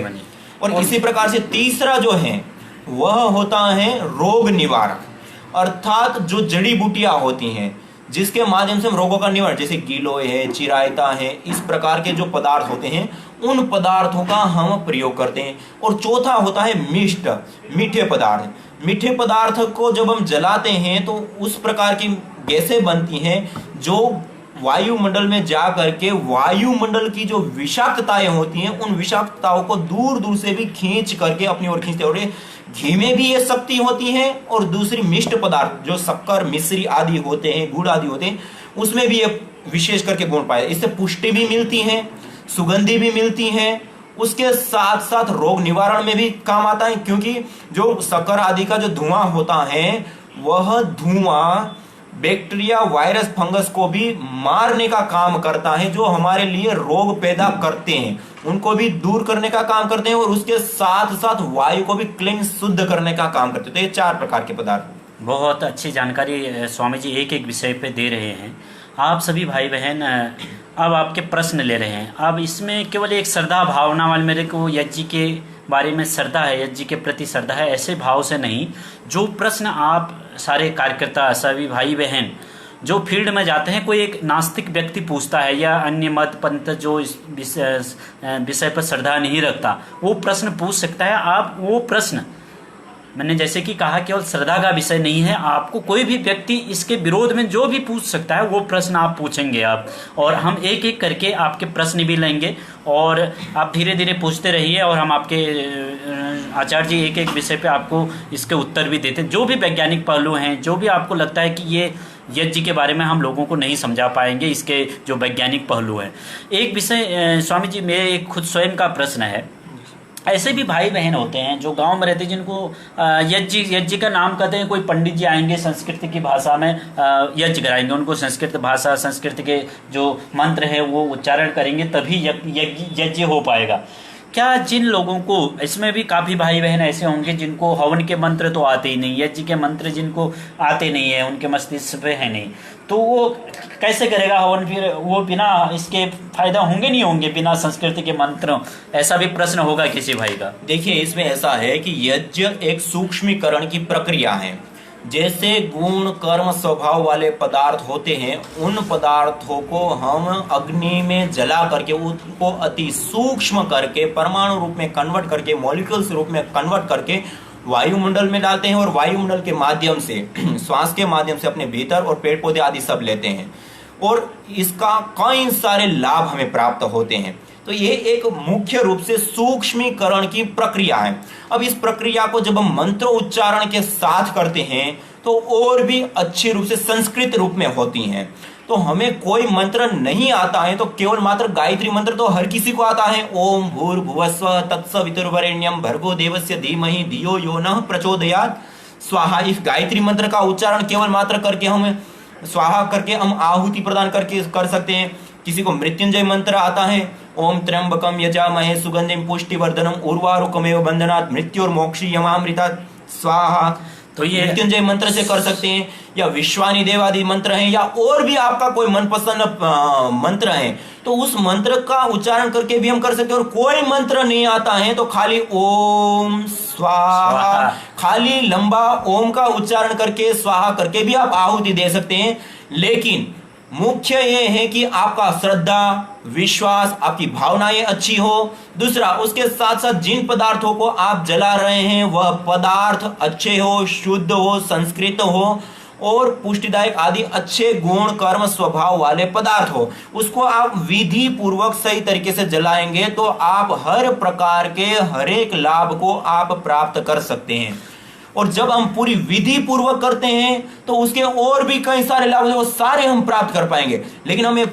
और इसी प्रकार से तीसरा जो है वह होता है रोग निवारक, अर्थात जो जड़ी बूटियां होती हैं जिसके माध्यम से हम रोगों का निवारण, जैसे गिलोय है, चिरायता है, इस प्रकार के जो पदार्थ होते हैं उन पदार्थों का हम प्रयोग करते हैं। और चौथा होता है मीठे पदार्थ। मीठे पदार्थ को जब हम जलाते हैं तो उस प्रकार की गैसें बनती हैं जो वायुमंडल में जा करके वायुमंडल की जो विषाक्तताएं होती हैं उन विषाक्तताओं को दूर दूर से भी खींच करके अपनी ओर खींचते हैं। घी में भी ये शक्ति होती है और दूसरी मिष्ट पदार्थ जो शक्कर, मिश्री आदि होते हैं, गुड़ आदि होते हैं, उसमें भी ये विशेष करके गुण पाए। इससे पुष्टि भी मिलती है, सुगंधि भी मिलती है, उसके साथ साथ रोग निवारण में भी काम आता है, क्योंकि जो शक्कर आदि का जो धुआं होता है वह धुआं बैक्टीरिया, वायरस, फंगस को भी मारने का काम करता है, जो हमारे लिए रोग पैदा करते हैं उनको भी दूर करने का काम करते हैं और उसके साथ साथ वायु को भी क्लीन, शुद्ध करने का काम करते हैं। तो ये 4 प्रकार के पदार्थ। बहुत अच्छी जानकारी स्वामी जी एक एक विषय पे दे रहे हैं। आप सभी भाई बहन अब आपके प्रश्न ले रहे हैं। अब इसमें केवल एक श्रद्धा भावना वाले, मेरे को यज्ञ के बारे में श्रद्धा है, यज्ञ के प्रति श्रद्धा है, ऐसे भाव से नहीं। जो प्रश्न आप सारे कार्यकर्ता, सभी भाई बहन जो फील्ड में जाते हैं, कोई एक नास्तिक व्यक्ति पूछता है या अन्य मत पंथ जो इस विषय पर श्रद्धा नहीं रखता, वो प्रश्न पूछ सकता है। आप वो प्रश्न मैंने जैसे कि कहा केवल श्रद्धा का विषय नहीं है, आपको कोई भी व्यक्ति इसके विरोध में जो भी पूछ सकता है वो प्रश्न आप पूछेंगे आप, और हम एक एक करके आपके प्रश्न भी लेंगे और आप धीरे धीरे पूछते रहिए और हम आपके आचार्य जी एक एक विषय पे आपको इसके उत्तर भी देते हैं। जो भी वैज्ञानिक पहलू हैं, जो भी आपको लगता है कि ये यज्ञ के बारे में हम लोगों को नहीं समझा पाएंगे, इसके जो वैज्ञानिक पहलू हैं। एक विषय स्वामी जी, मेरे एक खुद स्वयं का प्रश्न है, ऐसे भी भाई बहन होते हैं जो गांव में रहते हैं जिनको यज्ञ का नाम कहते हैं। कोई पंडित जी आएंगे संस्कृत की भाषा में यज्ञ कराएंगे, उनको संस्कृत भाषा, संस्कृत के जो मंत्र है वो उच्चारण करेंगे तभी यज्ञ हो पाएगा। क्या जिन लोगों को, इसमें भी काफ़ी भाई बहन ऐसे होंगे जिनको हवन के मंत्र तो आते ही नहीं, यज्ञ के मंत्र जिनको आते नहीं है, उनके मस्तिष्क पे है नहीं, तो वो कैसे करेगा हवन? फिर वो बिना इसके फायदा होंगे नहीं होंगे बिना संस्कृति के मंत्र? ऐसा भी प्रश्न होगा किसी भाई का। देखिए, इसमें ऐसा है कि यज्ञ एक सूक्ष्मीकरण की प्रक्रिया है। जैसे गुण कर्म स्वभाव वाले पदार्थ होते हैं, उन पदार्थों को हम अग्नि में जला करके उनको अति सूक्ष्म करके परमाणु रूप में कन्वर्ट करके, मॉलिक्यूल्स रूप में कन्वर्ट करके वायुमंडल में डालते हैं और वायुमंडल के माध्यम से श्वास के माध्यम से अपने भीतर और पेड़ पौधे आदि सब लेते हैं और इसका कई सारे लाभ हमें प्राप्त होते हैं। तो ये एक मुख्य रूप से सूक्ष्मीकरण की प्रक्रिया है। अब इस प्रक्रिया को जब हम मंत्र उच्चारण के साथ करते हैं तो और भी अच्छे रूप से संस्कृत रूप में होती हैं। तो हमें कोई मंत्र नहीं आता है तो केवल मात्र गायत्री मंत्र तो हर किसी को आता है। ओम भूर्भुवस्वः तत्सवितुर्वरेण्यं भर्गो देवस्य धीमहि धियो यो नः प्रचोदयात् स्वाहा। इस गायत्री मंत्र का उच्चारण केवल मात्र करके हम स्वाहा करके हम आहुति प्रदान करके कर सकते हैं। किसी को मृत्युंजय मंत्र आता है, ओम त्र्यंबकम यजामहे सुगंधिम पुष्टिवर्धनम उर्वारुकमेव बंधनात् मृत्युर्मोक्षीयमामृतात् स्वाहा। तो ये मृत्युंजय मंत्र से कर सकते हैं, या विश्वानी देव आदि मंत्र हैं, या और भी आपका कोई मनपसंद मंत्र है तो उस मंत्र का उच्चारण करके भी हम कर सकते हैं। और कोई मंत्र नहीं आता है तो खाली ओम स्वाहा, खाली लंबा ओम का उच्चारण करके स्वाहा करके भी आप आहुति दे सकते हैं। लेकिन मुख्य ये है कि आपका श्रद्धा, विश्वास, आपकी भावनाएं अच्छी हो। दूसरा, उसके साथ साथ जिन पदार्थों को आप जला रहे हैं वह पदार्थ अच्छे हो, शुद्ध हो, संस्कृत हो और पुष्टिदायक आदि अच्छे गुण कर्म स्वभाव वाले पदार्थ हो। उसको आप विधि पूर्वक सही तरीके से जलाएंगे तो आप हर प्रकार के हर एक लाभ को आप प्राप्त कर सकते हैं। और जब हम पूरी विधि पूर्वक करते हैं तो उसके और भी कई सारे लाभ वो सारे हम प्राप्त कर पाएंगे। लेकिन हमें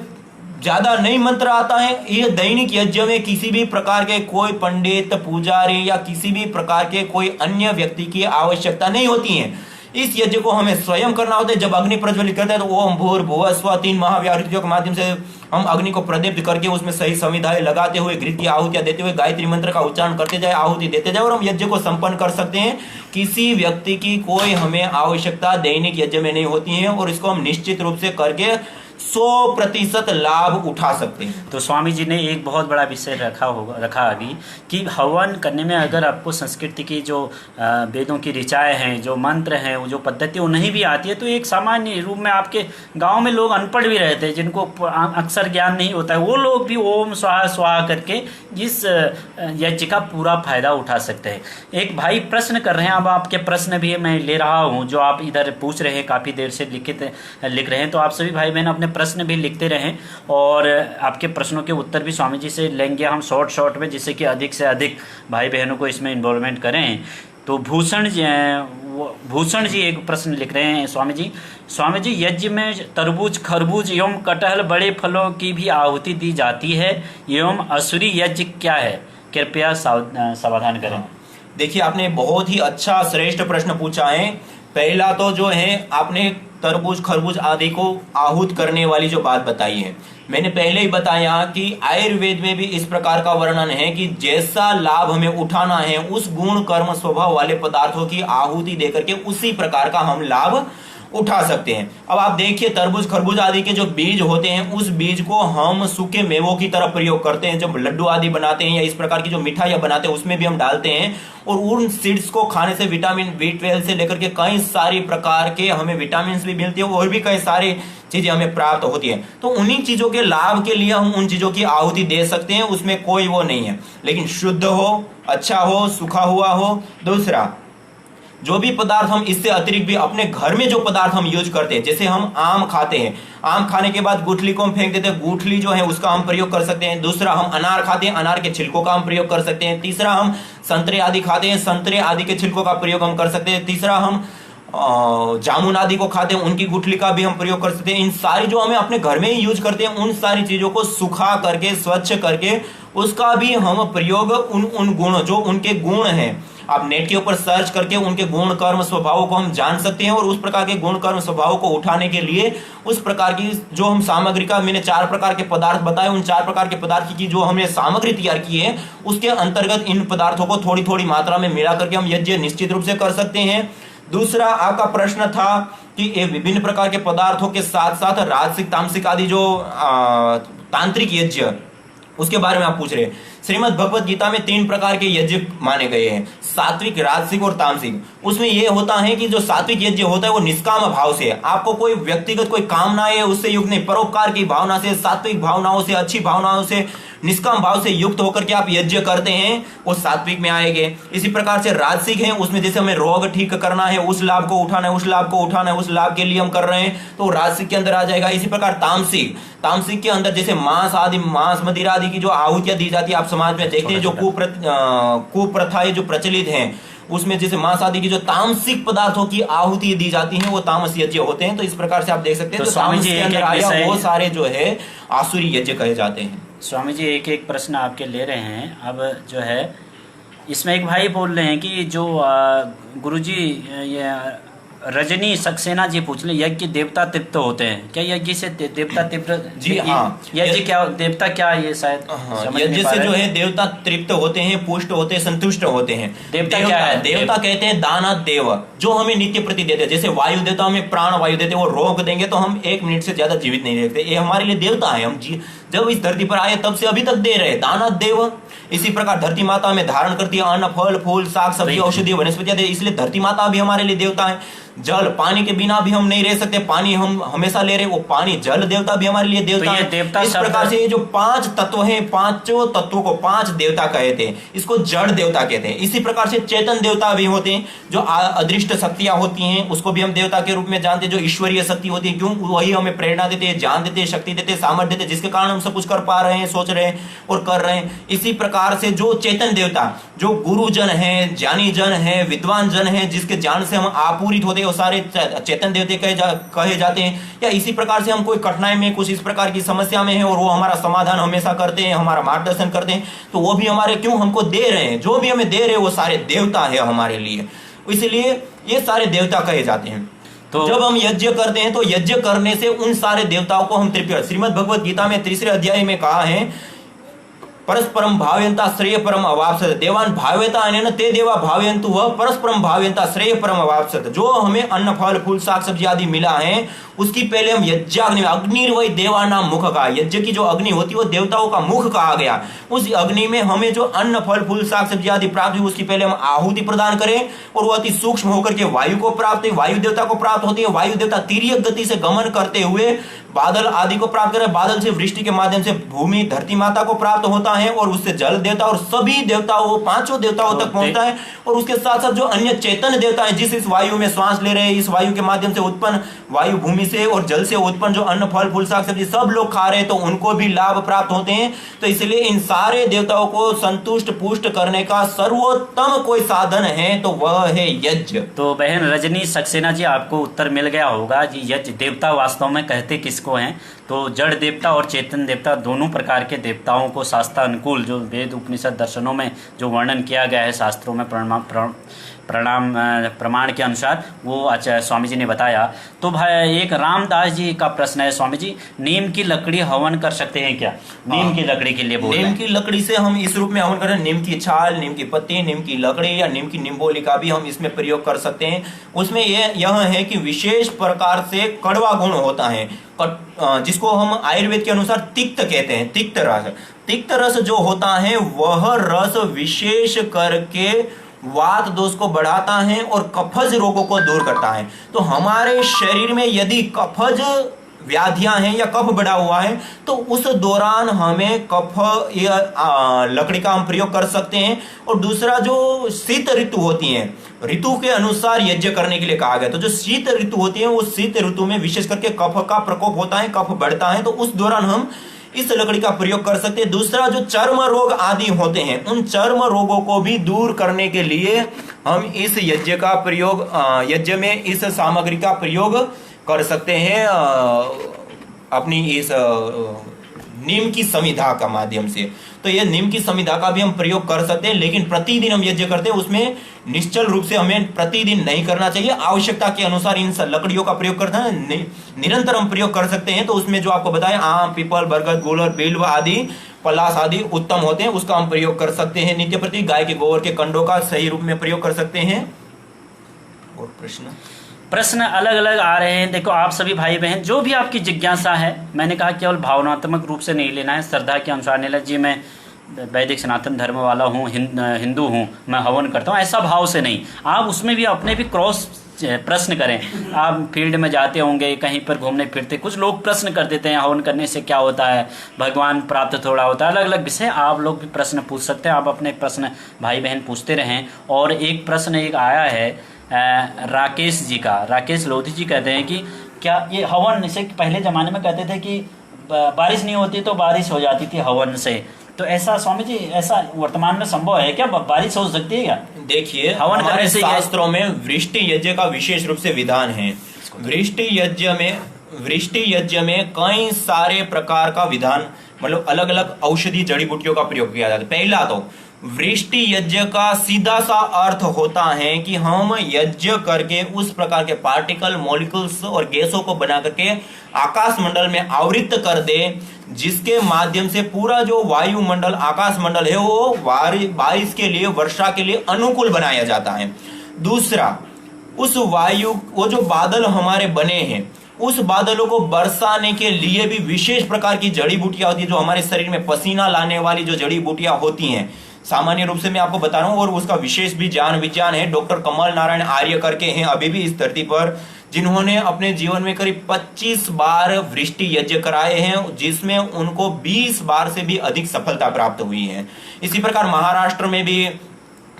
ज्यादा नहीं मंत्र आता है, ये दैनिक यज्ञ में किसी भी प्रकार के कोई पंडित, पुजारी या किसी भी प्रकार के कोई अन्य व्यक्ति की आवश्यकता नहीं होती है। इस यज्ञ को हमें स्वयं करना होता है। जब अग्नि प्रज्वलित करते हैं तो ओम भूर्भुवस्वः 3 महाव्याहृतियों के माध्यम से हम अग्नि को प्रदीप्त करके उसमें सही संविधाएं लगाते हुए, घृत की आहुतियां देते हुए, गायत्री मंत्र का उच्चारण करते जाए, आहुति देते जाए और हम यज्ञ को संपन्न कर सकते हैं। किसी व्यक्ति की कोई हमें आवश्यकता दैनिक यज्ञ में नहीं होती है और इसको हम निश्चित रूप से करके 100% लाभ उठा सकते हैं। तो स्वामी जी ने एक बहुत बड़ा विषय रखा अभी कि हवन करने में अगर आपको संस्कृति की जो वेदों की ऋचाएँ हैं, जो मंत्र हैं, वो जो पद्धति वो नहीं भी आती है तो एक सामान्य रूप में आपके गांव में लोग अनपढ़ भी रहते हैं जिनको अक्सर ज्ञान नहीं होता है, वो लोग भी ओम स्वाहा स्वाहा करके इस यज्ञ का पूरा फायदा उठा सकते हैं। एक भाई प्रश्न कर रहे हैं, अब आपके प्रश्न भी मैं ले रहा हूँ जो आप इधर पूछ रहे हैं, काफ़ी देर से लिख रहे हैं, तो आप सभी भाई बहन अपने प्रश्न भी लिखते रहें और आपके प्रश्नों के उत्तर भी स्वामी जी से लेंगे हम शॉर्ट में, जिससे कि अधिक से अधिक भाई बहनों को इसमें इन्वॉल्वमेंट करें। तो भूषण जी एक प्रश्न लिख रहे हैं, स्वामी जी यज्ञ में तरबूज, खरबूज एवं कटहल बड़े फलों की भी आहुति दी जाती है एवं असुरी यज्ञ क्या है, कृपया समाधान करें। देखिए, आपने बहुत ही अच्छा श्रेष्ठ प्रश्न पूछा है। पहला तो जो है आपने तरबूज खरबूज आदि को आहूत करने वाली जो बात बताई है, मैंने पहले ही बताया कि आयुर्वेद में भी इस प्रकार का वर्णन है कि जैसा लाभ हमें उठाना है उस गुण कर्म स्वभाव वाले पदार्थों की आहुति देकर के उसी प्रकार का हम लाभ उठा सकते हैं। अब आप देखिए, तरबूज खरबूज आदि के जो बीज होते हैं उस बीज को हम सूखे मेवों की तरह प्रयोग करते हैं। जब लड्डू आदि बनाते हैं या इस प्रकार की जो मिठाइयाँ बनाते हैं उसमें भी हम डालते हैं और उन सीड्स को खाने से विटामिन B12 से लेकर के कई सारी प्रकार के हमें विटामिन भी मिलते हैं और भी कई सारी चीजें हमें प्राप्त होती है। तो उन्हीं चीजों के लाभ के लिए हम उन चीजों की आहुति दे सकते हैं, उसमें कोई वो नहीं है, लेकिन शुद्ध हो, अच्छा हो, सूखा हुआ हो। दूसरा, जो भी पदार्थ हम इससे अतिरिक्त भी अपने घर में जो पदार्थ हम यूज करते हैं, जैसे हम आम खाते हैं, आम खाने के बाद गुठली को हम फेंक देते हैं, गुठली जो है उसका हम प्रयोग कर सकते हैं। दूसरा, हम अनार खाते हैं, अनार के छिलकों का हम प्रयोग कर सकते हैं। तीसरा, हम संतरे आदि खाते हैं, संतरे आदि के छिलकों का प्रयोग हम कर सकते हैं। तीसरा, हम जामुन आदि को खाते हैं, उनकी गुठली का भी हम प्रयोग कर सकते हैं। इन सारी जो हमें अपने घर में ही यूज करते हैं, उन सारी चीजों को सुखा करके, स्वच्छ करके, उसका भी हम प्रयोग उन गुण, जो उनके गुण हैं, आप नेट के ऊपर सर्च करके उनके गुण कर्म स्वभावों को हम जान सकते हैं। और उस प्रकार के गुण कर्म स्वभावों को उठाने के लिए उस प्रकार की जो हम सामग्री का, मैंने 4 प्रकार के पदार्थ बताए, उन 4 प्रकार के पदार्थ की जो हमने सामग्री तैयार की है, उसके अंतर्गत इन पदार्थों को थोड़ी थोड़ी मात्रा में मिला करके हम यज्ञ निश्चित रूप से कर सकते हैं। दूसरा, आपका प्रश्न था कि ये विभिन्न प्रकार के पदार्थों के साथ साथ राजसिक, तामसिक आदि जो तांत्रिक यज्ञ, उसके बारे में आप पूछ रहे हैं। श्रीमद् भगवत गीता में 3 प्रकार के यज्ञ माने गए हैं, सात्विक, राजसिक और तामसिक। उसमें यह होता है कि जो सात्विक यज्ञ होता है वो निष्काम भाव से, आपको कोई व्यक्तिगत कोई कामना है उससे युक्त नहीं, परोपकार की भावना से, सात्विक भावनाओं से, अच्छी भावनाओं से, निष्काम भाव से युक्त होकर के आप यज्ञ करते हैं, वो सात्विक में आएंगे। इसी प्रकार से राजसिक है, उसमें जैसे हमें रोग ठीक करना है, उस लाभ को उठाना है, उस लाभ को उठाना है, उस लाभ के लिए हम कर रहे हैं, तो राजसिक के अंदर आ जाएगा। इसी प्रकार तामसिक, तामसिक के अंदर जैसे मांस आदि, मांस मदिरा आदि की जो आहुतियां दी जाती है, आप समाज में देखते हैं जो कुप्रथाएं जो प्रचलित हैं, उसमें जैसे मांस आदि की जो तामसिक पदार्थों की आहुति दी जाती है, वो तामस यज्ञ होते हैं। तो इस प्रकार से आप देख सकते हैं, तो तो तामस के अंदर आया वो सारे जो है आसुरी यज्ञ कहे जाते हैं। स्वामी जी एक एक प्रश्न आपके ले रहे हैं। अब जो है इसमें एक भाई बोल रहे हैं कि जो गुरुजी ये रजनी सक्सेना जी पूछ ले, यज्ञ देवता तृप्त होते हैं क्या? यज्ञ से देवता तृप्त? जी हाँ, यज्ञ क्या, देवता क्या, ये शायद यज्ञ से जो है देवता तृप्त होते हैं, पुष्ट होते हैं, संतुष्ट होते हैं। देवता क्या है? देवता कहते हैं दाना देव, जो हमें नित्य प्रति देते हैं। जैसे वायु देवता हमें प्राण वायु देते हैं, वो रोक देंगे तो हम 1 मिनट से ज्यादा जीवित नहीं रहते, ये हमारे लिए देवता है। हम जब इस धरती पर आए तब से अभी तक दे रहे दाना देव। इसी प्रकार धरती माता हमें धारण करती है, अन्न, फल, फूल, साग, सब्जी, औषधि, वनस्पतियां, इसलिए धरती माता भी हमारे लिए देवता है। जल, पानी के बिना भी हम नहीं रह सकते, पानी हम हमेशा ले रहे, वो पानी, जल देवता भी हमारे लिए देवता है। देवता इस प्रकार से ये जो 5 तत्व हैं, 5 तत्वों को 5 देवता कहते हैं, इसको जड़ देवता कहते हैं। इसी प्रकार से चेतन देवता भी होते हैं, जो अदृष्ट शक्तियां होती हैं, उसको भी हम देवता के रूप में जानते हैं। जो ईश्वरीय शक्ति होती है, क्यों, वही हमें प्रेरणा देते हैं, ज्ञान देते हैं, शक्ति देते हैं, सामर्थ्य देते हैं, जिसके कारण हम सब कुछ कर पा रहे हैं, सोच रहे हैं और कर रहे हैं। इसी प्रकार से जो चेतन देवता, जो गुरुजन है, ज्ञानी जन है, विद्वान जन है, जिसके ज्ञान से हम आपूरित होते हैं, वो सारे चेतन देवते कहे जाते हैं। या इसी प्रकार से हम कोई कठिनाई में, कुछ इस प्रकार की समस्या में है और वो हमारा समाधान हमेशा करते हैं, हमारा मार्गदर्शन करते हैं, तो वो भी हमारे, क्यों, हमको दे रहे हैं, जो भी हमें दे रहे हैं वो सारे देवता है हमारे लिए, इसलिए ये सारे देवता कहे जाते हैं। तो जब हम यज्ञ करते हैं तो यज्ञ करने से उन सारे देवताओं को हम तृप्त, श्रीमद् भगवत गीता में 3रे अध्याय में कहा है, परस्परम भावयंता श्रेय परम अवाप्स्यत, देवान भावयता अनेन ते देवा भावयन्तु वह परस्परम भावयंता श्रेय परम अवाप्स्यत। जो हमें अन्न, फल, फूल, साग सब्जी आदि मिला है, उसकी पहले हम यज्ञाग्नि, अग्निर्वै देवानाम मुख का, यज्ञ की जो अग्नि होती है वो देवताओं का मुख कहा गया। उस अग्नि में हमें जो अन्न, फल, फूल, साग सब्जी आदि प्राप्त हुई, उसकी पहले हम आहुति प्रदान करें, और वो अति सूक्ष्म होकर के वायु को प्राप्त है, वायु देवता को प्राप्त होती है। वायु देवता तिर्यक गति से गमन करते हुए बादल आदि को प्राप्त करें, बादल से वृष्टि के माध्यम से भूमि, धरती माता को प्राप्त होता है, और उससे जल देवता और सभी देवताओं, 5 देवताओं तक पहुंचता है। और उसके साथ साथ जो अन्य चेतन देवता है, जिस इस वायु में श्वास ले रहे हैं, इस वायु के माध्यम से उत्पन्न, वायु भूमि से और जल से उत्पन्न जो अन्न, फल, फूल, साग सब्जी सब लोग खा रहे हैं, तो उनको भी लाभ प्राप्त होते हैं। तो इसलिए इन सारे देवताओं को संतुष्ट पुष्ट करने का सर्वोत्तम कोई साधन है तो वह है यज्ञ। तो बहन रजनी सक्सेना जी, आपको उत्तर मिल गया होगा जी, यज्ञ देवता वास्तव में कहते किसको हैं? तो जड़ देवता और चेतन देवता, दोनों प्रकार के देवताओं को शास्त्र अनुकूल, जो वेद उपनिषद दर्शनों में जो वर्णन किया गया है, शास्त्रों में प्रमाण के अनुसार, वो अच्छा स्वामी जी ने बताया। तो भाई एक रामदास जी का प्रश्न है, स्वामी जी नीम की लकड़ी हवन कर सकते हैं क्या? नीम की लकड़ी के लिए बोल रहे हैं। नीम की लकड़ी से हम इस रूप में हवन करें, नीम की छाल, नीम की पत्ती, नीम की लकड़ी या नीम की निम्बोली का भी हम इसमें प्रयोग कर सकते हैं। उसमें यह है कि विशेष प्रकार से कड़वा गुण होता है, जिसको हम आयुर्वेद के अनुसार तिक्त कहते हैं, तिक्त रस। तिक्त रस जो होता है वह रस विशेष करके वात दोष को बढ़ाता है और कफज रोगों को दूर करता है। तो हमारे शरीर में यदि कफज व्याधियां हैं या कफ बढ़ा हुआ है, तो उस दौरान हमें कफ या लकड़ी का हम प्रयोग कर सकते हैं। और दूसरा, जो शीत ऋतु होती है, ऋतु के अनुसार यज्ञ करने के लिए कहा गया। तो जो शीत ऋतु होती है, वो शीत ऋतु में विशेष करके कफ का प्रकोप होता है, कफ बढ़ता है, तो उस दौरान हम इस लकड़ी का प्रयोग कर सकते हैं। दूसरा, जो चर्म रोग आदि होते हैं, उन चर्म रोगों को भी दूर करने के लिए हम इस यज्ञ का प्रयोग, यज्ञ में इस सामग्री का प्रयोग कर सकते हैं, अपनी इस नीम की समिधा का माध्यम से। तो ये नीम की समिधा का भी हम प्रयोग कर सकते हैं, लेकिन प्रतिदिन हम यज्ञ करते हैं उसमें निश्चल रूप से हमें प्रतिदिन नहीं करना चाहिए। आवश्यकता के अनुसार इन लकड़ियों का प्रयोग करना है, निरंतर हम प्रयोग कर सकते हैं। तो उसमें जो आपको बताया, आम, पीपल, बरगद, गुलर, बिल्व आदि, पलास आदि उत्तम होते हैं, उसका हम प्रयोग कर सकते हैं नित्य प्रति। गाय के गोबर के कंडों का सही रूप में प्रयोग कर सकते हैं। और प्रश्न अलग अलग आ रहे हैं। देखो, आप सभी भाई बहन, जो भी आपकी जिज्ञासा है, मैंने कहा केवल भावनात्मक रूप से नहीं लेना है, श्रद्धा के अनुसार नहीं लेना। जी मैं वैदिक सनातन धर्म वाला हूँ, हिंदू हूँ, मैं हवन करता हूँ, ऐसा भाव से नहीं। आप उसमें भी अपने भी क्रॉस प्रश्न करें। आप फील्ड में जाते होंगे, कहीं पर घूमने फिरते, कुछ लोग प्रश्न कर देते हैं हवन करने से क्या होता है, भगवान प्राप्त थोड़ा होता है, अलग अलग विषय आप लोग भी प्रश्न पूछ सकते हैं। आप अपने प्रश्न भाई बहन पूछते रहें। और एक प्रश्न एक आया है राकेश जी का। राकेश लोधी जी कहते हैं कि क्या ये हवन से, पहले ज़माने में कहते थे कि बारिश नहीं होती तो बारिश हो जाती थी हवन से, तो ऐसा स्वामी जी, ऐसा वर्तमान में संभव है क्या, बारिश हो सकती है क्या? देखिए, हवन करने से शास्त्रों में वृष्टि यज्ञ का विशेष रूप से विधान है। वृष्टि यज्ञ में कई सारे प्रकार का विधान, मतलब अलग अलग औषधि जड़ी बूटियों का प्रयोग किया जाता है। पहला तो वृष्टि यज्ञ का सीधा सा अर्थ होता है कि हम यज्ञ करके उस प्रकार के पार्टिकल, मॉलिक्यूल्स और गैसों को बना करके आकाश मंडल में आवृत कर दे, जिसके माध्यम से पूरा जो वायुमंडल, आकाश मंडल है, वो बारिश के लिए, वर्षा के लिए अनुकूल बनाया जाता है। दूसरा, उस वो जो बादल हमारे बने हैं, उस बादलों को बरसाने के लिए भी विशेष प्रकार की जड़ी बूटियां होती है, जो हमारे शरीर में पसीना लाने वाली जो जड़ी बूटियां होती हैं। सामान्य रूप से मैं आपको बता रहा हूं, और उसका विशेष भी ज्ञान विज्ञान है। डॉक्टर कमल नारायण आर्य करके हैं अभी भी इस धरती पर, जिन्होंने अपने जीवन में करीब 25 बार वृष्टि यज्ञ कराए हैं, जिसमें उनको 20 बार से भी अधिक सफलता प्राप्त हुई है। इसी प्रकार महाराष्ट्र में भी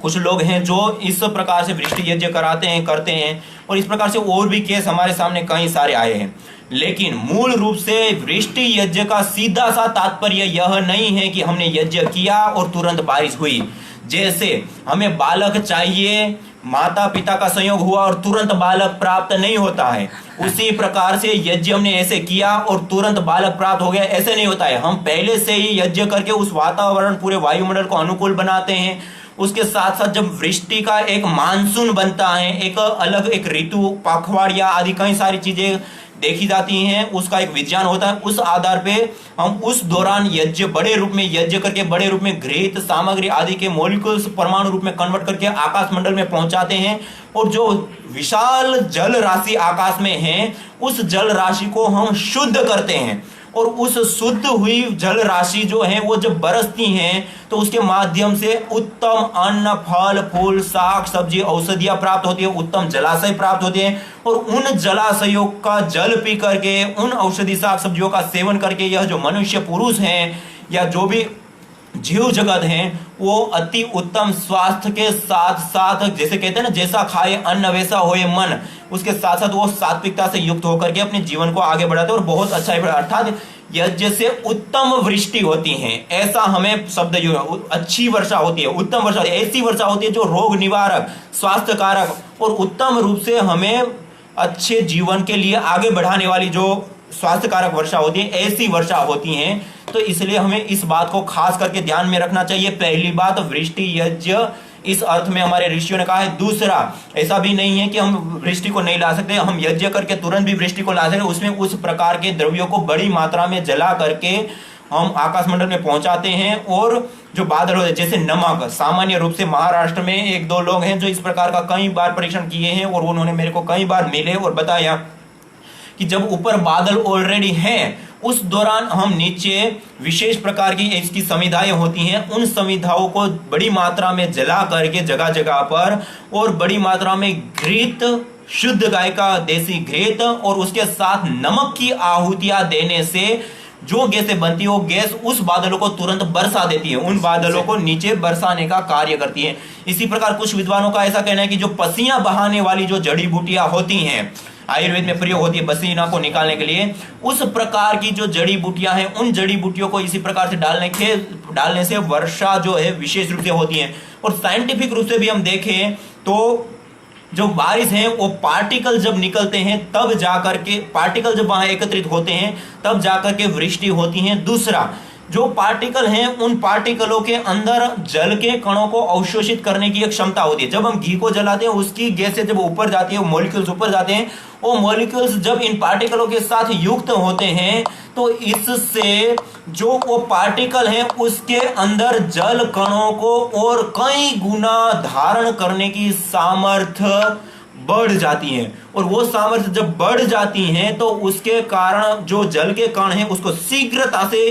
कुछ लोग हैं जो इस प्रकार से वृष्टि यज्ञ करते हैं, और इस प्रकार से और भी केस हमारे सामने कई सारे आए हैं। लेकिन मूल रूप से वृष्टि यज्ञ का सीधा सा तात्पर्य यह नहीं है कि हमने यज्ञ किया और तुरंत बारिश हुई। जैसे हमें बालक चाहिए, माता पिता का संयोग हुआ और तुरंत बालक प्राप्त नहीं होता है, उसी प्रकार से यज्ञ हमने ऐसे किया और तुरंत बालक प्राप्त हो गया, ऐसे नहीं होता है। हम पहले से ही यज्ञ करके उस वातावरण, पूरे वायुमंडल को अनुकूल बनाते हैं। उसके साथ साथ जब वृष्टि का एक मानसून बनता है, एक अलग एक ऋतु, पखवाड़िया आदि कई सारी चीजें देखी जाती हैं, उसका एक विज्ञान होता है। उस आधार पे हम उस दौरान यज्ञ बड़े रूप में यज्ञ करके बड़े रूप में घृत सामग्री आदि के मॉलिक्यूल्स परमाणु रूप में कन्वर्ट करके आकाश मंडल में पहुंचाते हैं, और जो विशाल जल राशि आकाश में है, उस जल राशि को हम शुद्ध करते हैं। और उस शुद्ध हुई जल राशि जो है, वो जब बरसती हैं, तो उसके माध्यम से उत्तम अन्न, फल फूल, साग सब्जी, औषधियां प्राप्त होती है, उत्तम जलाशय प्राप्त होते हैं। और उन जलाशयों का जल पी करके, उन औषधि साग सब्जियों का सेवन करके, यह जो मनुष्य पुरुष हैं या जो भी जीव जगत हैं, वो अति उत्तम स्वास्थ्य के साथ साथ, जैसे कहते हैं ना, जैसा खाए अन्न वैसा होए मन, उसके साथ साथ वो सात्विकता से युक्त होकर के अपने जीवन को आगे बढ़ाते हैं और बहुत अच्छा, अर्थात यज्ञ से उत्तम वृष्टि होती है, ऐसा हमें शब्द जो अच्छी वर्षा होती है, उत्तम वर्षा, ऐसी वर्षा होती है जो रोग निवारक, स्वास्थ्य कारक और उत्तम रूप से हमें अच्छे जीवन के लिए आगे बढ़ाने वाली जो स्वास्थ्य कारक वर्षा होती है, ऐसी वर्षा होती है। तो इसलिए हमें इस बात को खास करके ध्यान में रखना चाहिए। पहली बात, वृष्टि यज्ञ इस अर्थ में हमारे ऋषियों ने कहा है। दूसरा, ऐसा भी नहीं है कि हम वृष्टि को नहीं ला सकते, हम यज्ञ करके तुरंत भी वृष्टि को ला सकते। उसमें उस प्रकार के द्रव्यों को बड़ी मात्रा में जला करके हम आकाशमंडल में पहुंचाते हैं। और जो बादल होते हैं, जैसे नमक, सामान्य रूप से महाराष्ट्र में एक दो लोग हैं जो इस प्रकार का कई बार परीक्षण किए हैं, और उन्होंने मेरे को कई बार मिले और बताया कि जब ऊपर बादल ऑलरेडी हैं, उस दौरान हम नीचे विशेष प्रकार की इसकी समिधाएं होती हैं, उन समिधाओं को बड़ी मात्रा में जला करके जगह जगह पर, और बड़ी मात्रा में घृत शुद्ध गाय का देसी घृत और उसके साथ नमक की आहुतियां देने से जो गैसें बनती है वो गैस उस बादलों को तुरंत बरसा देती है, उन बादलों को नीचे बरसाने का कार्य करती है। इसी प्रकार कुछ विद्वानों का ऐसा कहना है कि जो पसीना बहाने वाली जो जड़ी बूटियां होती हैं, आयुर्वेद में प्रयोग होती है पसीना को निकालने के लिए, उस प्रकार की जो जड़ी बूटियां हैं उन जड़ी बूटियों को इसी प्रकार से डालने से वर्षा जो है विशेष रूप से होती है। और साइंटिफिक रूप से भी हम देखें तो जो बारिश है वो पार्टिकल जब निकलते हैं तब जाकर के, पार्टिकल जब वहां एकत्रित होते हैं तब जाकर के वृष्टि होती है। दूसरा, जो पार्टिकल हैं उन पार्टिकलों के अंदर जल के कणों को अवशोषित करने की एक क्षमता होती है। जब हम घी को जलाते हैं उसकी गैसें जब ऊपर जाती है, मॉलिक्यूल्स ऊपर जाते हैं, वो मॉलिक्यूल्स जब इन पार्टिकलों के साथ युक्त होते हैं तो इससे जो वो पार्टिकल है उसके अंदर जल कणों को और कई गुना धारण करने की सामर्थ्य बढ़ जाती है। और वो सामर्थ्य जब बढ़ जाती है तो उसके कारण जो जल के कण हैं उसको शीघ्रता से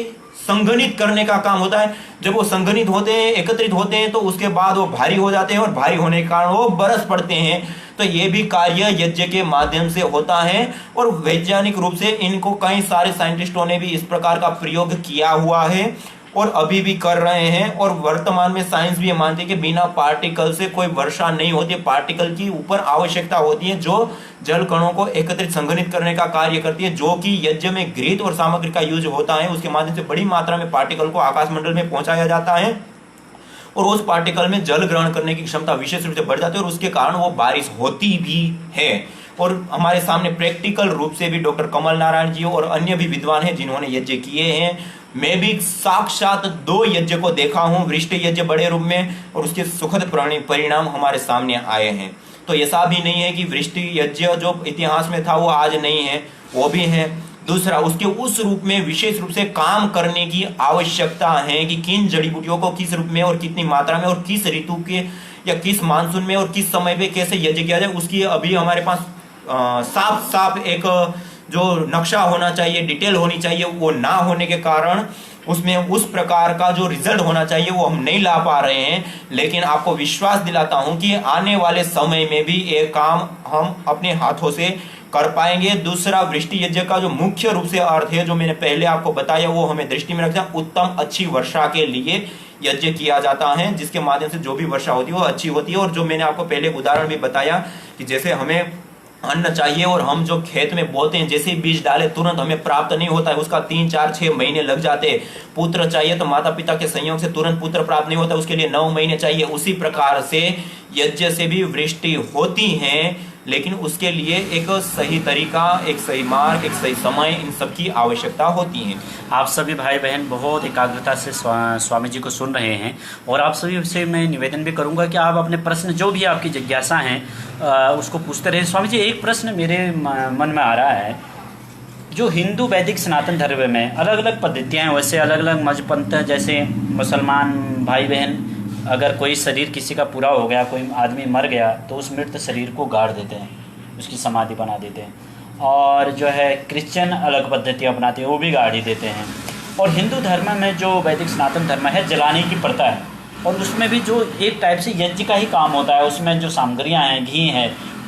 संघनित करने का काम होता है। जब वो संघनित होते हैं, एकत्रित होते हैं, तो उसके बाद वो भारी हो जाते हैं और भारी होने के कारण वो बरस पड़ते हैं। तो ये भी कार्य यज्ञ के माध्यम से होता है और वैज्ञानिक रूप से इनको कई सारे साइंटिस्टों ने भी इस प्रकार का प्रयोग किया हुआ है और अभी भी कर रहे हैं। और वर्तमान में साइंस भी ये मानती है कि बिना पार्टिकल से कोई वर्षा नहीं होती है। पार्टिकल की ऊपर आवश्यकता होती है जो जल कणों को एकत्रित संघनित करने का कार्य करती है, जो कि यज्ञ में घृत और सामग्री का यूज होता है। उसके माध्यम से बड़ी मात्रा में पार्टिकल को आकाशमंडल में पहुंचाया जाता है और उस पार्टिकल में जल ग्रहण करने की क्षमता विशेष रूप से बढ़ जाती है और उसके कारण वो बारिश होती भी है। और हमारे सामने प्रैक्टिकल रूप से भी डॉक्टर कमल नारायण जी और अन्य भी विद्वान हैं जिन्होंने यज्ञ किए हैं। मैं भी साक्षात 2 यज्ञ को देखा हूं, वृष्टि यज्ञ बड़े रूप में, और उसके सुखद परिणाम हमारे सामने आए हैं। तो ऐसा भी नहीं है कि वृष्टि यज्ञ जो इतिहास में था वो आज नहीं है, वो भी है। दूसरा, उसके उस रूप में विशेष रूप से काम करने की आवश्यकता है कि किन जड़ी बूटियों को किस रूप में और कितनी मात्रा में और किस ऋतु के या किस मानसून में और किस समय पे कैसे यज्ञ किया जाए, उसकी अभी हमारे पास साफ साफ एक जो नक्शा होना चाहिए, डिटेल होनी चाहिए, वो ना होने के कारण उसमें उस प्रकार का जो रिजल्ट होना चाहिए वो हम नहीं ला पा रहे हैं। लेकिन आपको विश्वास दिलाता हूं कि आने वाले समय में भी ये काम हम अपने हाथों से कर पाएंगे। दूसरा, वृष्टि यज्ञ का जो मुख्य रूप से अर्थ है जो मैंने पहले आपको बताया वो हमें दृष्टि में रखना, उत्तम अच्छी वर्षा के लिए यज्ञ किया जाता है जिसके माध्यम से जो भी वर्षा होती है वो अच्छी होती है। और जो मैंने आपको पहले उदाहरण भी बताया कि जैसे हमें अन्न चाहिए और हम जो खेत में बोते हैं, जैसे बीज डाले तुरंत हमें प्राप्त नहीं होता है, उसका 3, 4, 6 महीने लग जाते हैं। पुत्र चाहिए तो माता पिता के संयोग से तुरंत पुत्र प्राप्त नहीं होता, उसके लिए 9 महीने चाहिए। उसी प्रकार से यज्ञ से भी वृष्टि होती है, लेकिन उसके लिए एक सही तरीका, एक सही मार्ग, एक सही समय, इन सब की आवश्यकता होती है। आप सभी भाई बहन बहुत एकाग्रता से स्वामी जी को सुन रहे हैं और आप सभी से मैं निवेदन भी करूंगा कि आप अपने प्रश्न जो भी आपकी जिज्ञासा हैं उसको पूछते रहे। स्वामी जी, एक प्रश्न मेरे मन में आ रहा है, जो हिंदू वैदिक सनातन धर्म में अलग अलग पद्धतियाँ हैं, वैसे अलग अलग मजपंथ, जैसे मुसलमान भाई बहन अगर कोई शरीर किसी का पूरा हो गया, कोई आदमी मर गया तो उस मृत शरीर को गाड़ देते हैं, उसकी समाधि बना देते हैं। और जो है क्रिश्चियन अलग पद्धतियाँ अपनाते हैं, वो भी गाड़ ही देते हैं। और हिंदू धर्म में जो वैदिक सनातन धर्म है जलाने की प्रथा है और उसमें भी जो एक टाइप से यज्ञ का ही काम होता है। उसमें जो सामग्रियाँ हैं, घी है,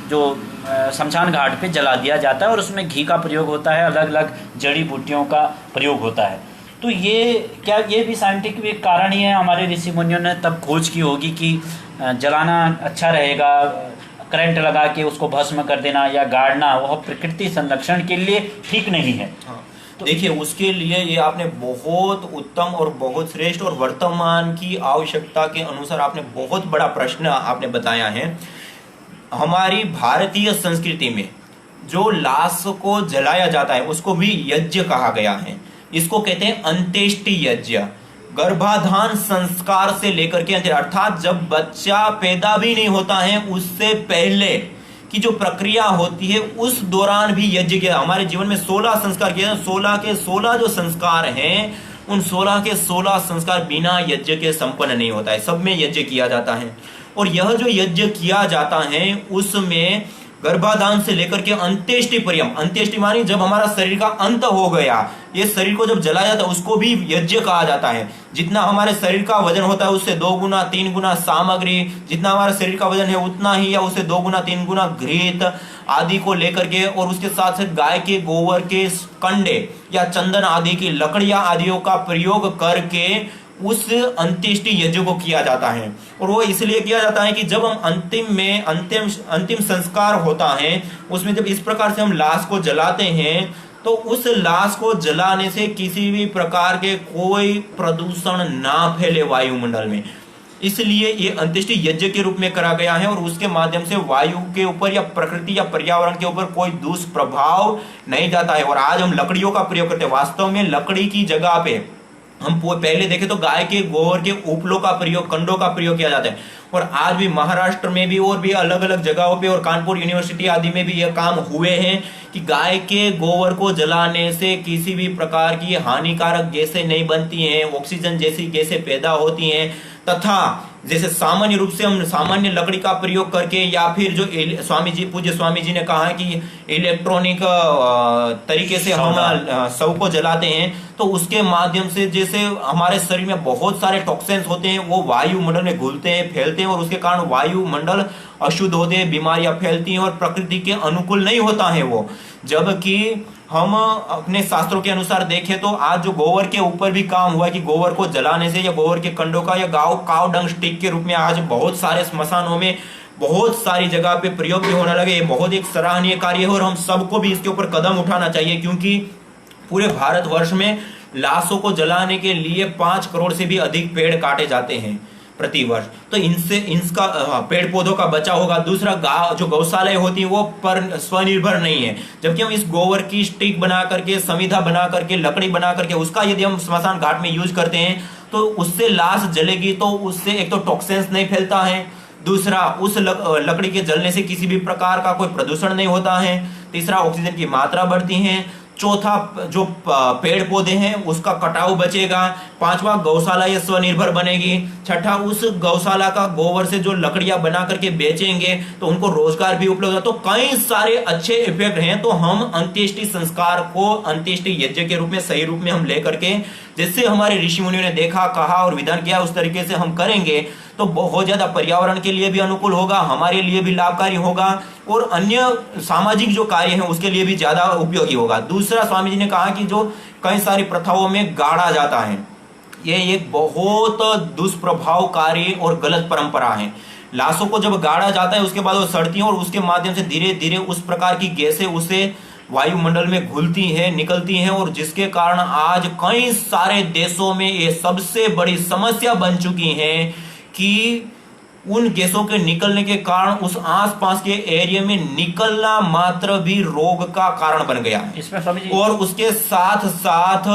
जो शमशान घाट पे जला दिया जाता है और उसमें घी का प्रयोग होता है, अलग अलग जड़ी बूटियों का प्रयोग होता है। तो ये क्या ये भी साइंटिफिक कारण ही है? हमारे ऋषि मुनियों ने तब खोज की होगी कि जलाना अच्छा रहेगा, करंट लगा के उसको भस्म कर देना या गाड़ना वह प्रकृति संरक्षण के लिए ठीक नहीं है। तो देखिए, उसके लिए ये आपने बहुत उत्तम और बहुत श्रेष्ठ और वर्तमान की आवश्यकता के अनुसार आपने बहुत बड़ा प्रश्न आपने बताया है। हमारी भारतीय संस्कृति में जो लाश को जलाया जाता है उसको भी यज्ञ कहा गया है। इसको कहते हैं अंत्येष्टि यज्ञ। गर्भाधान संस्कार से लेकर के अर्थात जब बच्चा पैदा भी नहीं होता है उससे पहले की जो प्रक्रिया होती है उस दौरान भी यज्ञ किया। हमारे जीवन में 16 संस्कार किए, 16 के 16 जो संस्कार हैं उन 16 के 16 संस्कार बिना यज्ञ के संपन्न नहीं होता है, सब में यज्ञ किया जाता है। और यह जो यज्ञ किया जाता है उसमें गर्भाधान से लेकर के अंत्येष्टि पर्यंत, अंत्येष्टि मानी जब हमारा शरीर का अंत हो गया, ये शरीर को जब जलाया जाता है उसको भी यज्ञ कहा जाता है। जितना हमारे शरीर का वजन होता है उससे 2 गुना 3 गुना सामग्री, जितना हमारा शरीर का वजन है उतना ही या उससे 2 गुना 3 गुना घृत आदि को लेकर के, और उसके साथ साथ गाय के गोबर के कंडे या चंदन आदि की लकड़ियां आदियों का प्रयोग करके उस अंत्येष्टि यज्ञ को किया जाता है। और वो इसलिए किया जाता है कि जब हम अंतिम संस्कार होता है उसमें जब इस प्रकार से हम लाश को जलाते हैं तो उस लाश को जलाने से किसी भी प्रकार के कोई प्रदूषण ना फैले वायुमंडल में, इसलिए ये अंत्येष्टि यज्ञ के रूप में करा गया है। और उसके माध्यम से वायु के ऊपर या प्रकृति या पर्यावरण के ऊपर कोई दुष्प्रभाव नहीं जाता है। और आज हम लकड़ियों का प्रयोग करते हैं, वास्तव में लकड़ी की जगह पे हम पहले देखें तो गाय के गोबर के उपलों का प्रयोग, कंडों का प्रयोग किया जाता है। और आज भी महाराष्ट्र में भी और भी अलग अलग जगहों पे और कानपुर यूनिवर्सिटी आदि में भी यह काम हुए हैं कि गाय के गोबर को जलाने से किसी भी प्रकार की हानिकारक गैसें नहीं बनती हैं, ऑक्सीजन जैसी गैसें पैदा होती हैं, तथा जैसे सामान्य रूप से हम सामान्य लकड़ी का प्रयोग करके या फिर जो पूज्य स्वामी जी ने कहा है कि इलेक्ट्रॉनिक तरीके से हम शव को जलाते हैं, तो उसके माध्यम से जैसे हमारे शरीर में बहुत सारे टॉक्सिन्स होते हैं वो वायुमंडल में घुलते हैं, फैलते हैं, और उसके कारण वायुमंडल अशुद्ध होते हैं, बीमारियां फैलती हैं और प्रकृति के अनुकूल नहीं होता है वो। जबकि हम अपने शास्त्रों के अनुसार देखें तो आज जो गोबर के ऊपर भी काम हुआ है कि गोबर को जलाने से या गोबर के कंडों का या काव डंग स्टिक के रूप में आज बहुत सारे स्मशानों में बहुत सारी जगह पे प्रयोग भी होने लगे। ये बहुत एक सराहनीय कार्य है और हम सबको भी इसके ऊपर कदम उठाना चाहिए, क्योंकि पूरे भारतवर्ष में लाशों को जलाने के लिए 5 करोड़ से भी अधिक पेड़ काटे जाते हैं प्रतिवर्ष। तो इनका पेड़ पौधों का बचाव होगा। दूसरा, जो गौशालाएं होती है वो पर स्वनिर्भर नहीं है, जबकि हम इस गोबर की स्टिक बना करके, संविधा बना करके, लकड़ी बना करके उसका यदि हम स्मशान घाट में यूज करते हैं तो उससे लाश जलेगी तो उससे एक तो टॉक्सिन्स नहीं फैलता है, दूसरा उस लकड़ी के जलने से किसी भी प्रकार का कोई प्रदूषण नहीं होता है, तीसरा ऑक्सीजन की मात्रा बढ़ती है, चौथा जो पेड़ पौधे हैं उसका कटाव बचेगा, पांचवा गौशाला ये स्वनिर्भर बनेगी, छठा उस गौशाला का गोबर से जो लकड़ियां बना करके बेचेंगे तो उनको रोजगार भी उपलब्ध है। तो कई सारे अच्छे इफेक्ट हैं। तो हम अंत्येष्टि संस्कार को अंत्येष्टि यज्ञ के रूप में सही रूप में हम लेकर के, जिससे हमारे ऋषि मुनियों ने देखा, कहा और विधान किया उस तरीके से हम करेंगे तो बहुत ज्यादा पर्यावरण के लिए भी अनुकूल होगा, हमारे लिए भी लाभकारी होगा और अन्य सामाजिक जो कार्य है उसके लिए भी ज्यादा उपयोगी होगा। दूसरा, स्वामी जी ने कहा कि जो कई सारी प्रथाओं में गाड़ा जाता है, ये एक बहुत दुष्प्रभावकारी और गलत परंपरा है। लाशों को जब गाड़ा जाता है उसके बाद वो सड़ती है और उसके माध्यम से धीरे धीरे उस प्रकार की गैसें उसे वायुमंडल में घुलती हैं, निकलती हैं, और जिसके कारण आज कई सारे देशों में ये सबसे बड़ी समस्या बन चुकी है कि उन गैसों के निकलने के कारण उस आसपास के एरिया में निकलना मात्र भी रोग का कारण बन गया है। इसमें स्वामी जी, और उसके साथ साथ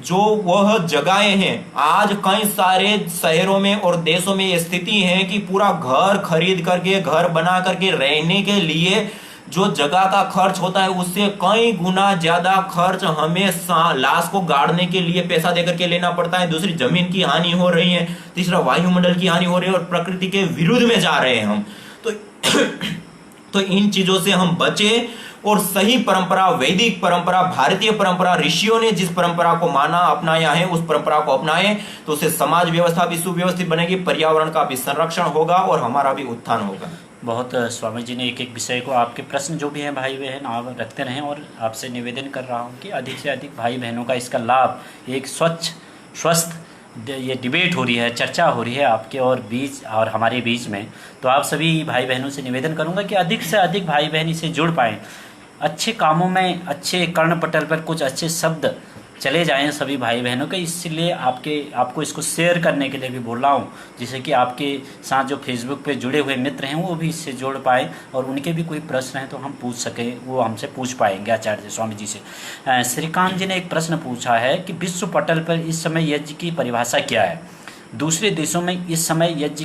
जो वह जगहें हैं, आज कई सारे शहरों में और देशों में ये स्थिति है कि पूरा घर खरीद करके, घर बना करके रहने के लिए जो जगह का खर्च होता है उससे कई गुना ज्यादा खर्च हमें लाश को गाड़ने के लिए पैसा देकर के लेना पड़ता है। दूसरी, जमीन की हानि हो रही है, तीसरा वायुमंडल की हानि हो रही है और प्रकृति के विरुद्ध में जा रहे हैं हम। तो इन चीजों से हम बचे और सही परंपरा, वैदिक परंपरा, भारतीय परंपरा, ऋषियों ने जिस परंपरा को माना, अपनाया है, उस परंपरा को अपनाएं तो उससे समाज व्यवस्था भी सुव्यवस्थित बनेगी, पर्यावरण का भी संरक्षण होगा और हमारा भी उत्थान होगा। बहुत स्वामी जी ने एक एक विषय को, आपके प्रश्न जो भी हैं भाई बहन आप रखते रहें, और आपसे निवेदन कर रहा हूं कि अधिक से अधिक भाई बहनों का इसका लाभ, एक स्वच्छ स्वस्थ ये डिबेट हो रही है, चर्चा हो रही है आपके और बीच और हमारे बीच में, तो आप सभी भाई बहनों से निवेदन करूंगा कि अधिक से अधिक भाई बहन इसे जुड़ पाएँ, अच्छे कामों में, अच्छे कर्णपटल पर कुछ अच्छे शब्द चले जाएं सभी भाई बहनों के। इसलिए आपको इसको शेयर करने के लिए भी बोल रहा हूँ, जिससे कि आपके साथ जो फेसबुक पे जुड़े हुए मित्र हैं वो भी इससे जोड़ पाएँ और उनके भी कोई प्रश्न हैं तो हम पूछ सकें, वो हमसे पूछ पाएंगे आचार्य स्वामी जी से। श्रीकांत जी ने एक प्रश्न पूछा है कि विश्व पटल पर इस समय यज्ञ की परिभाषा क्या है? दूसरे देशों में इस समय यज्ञ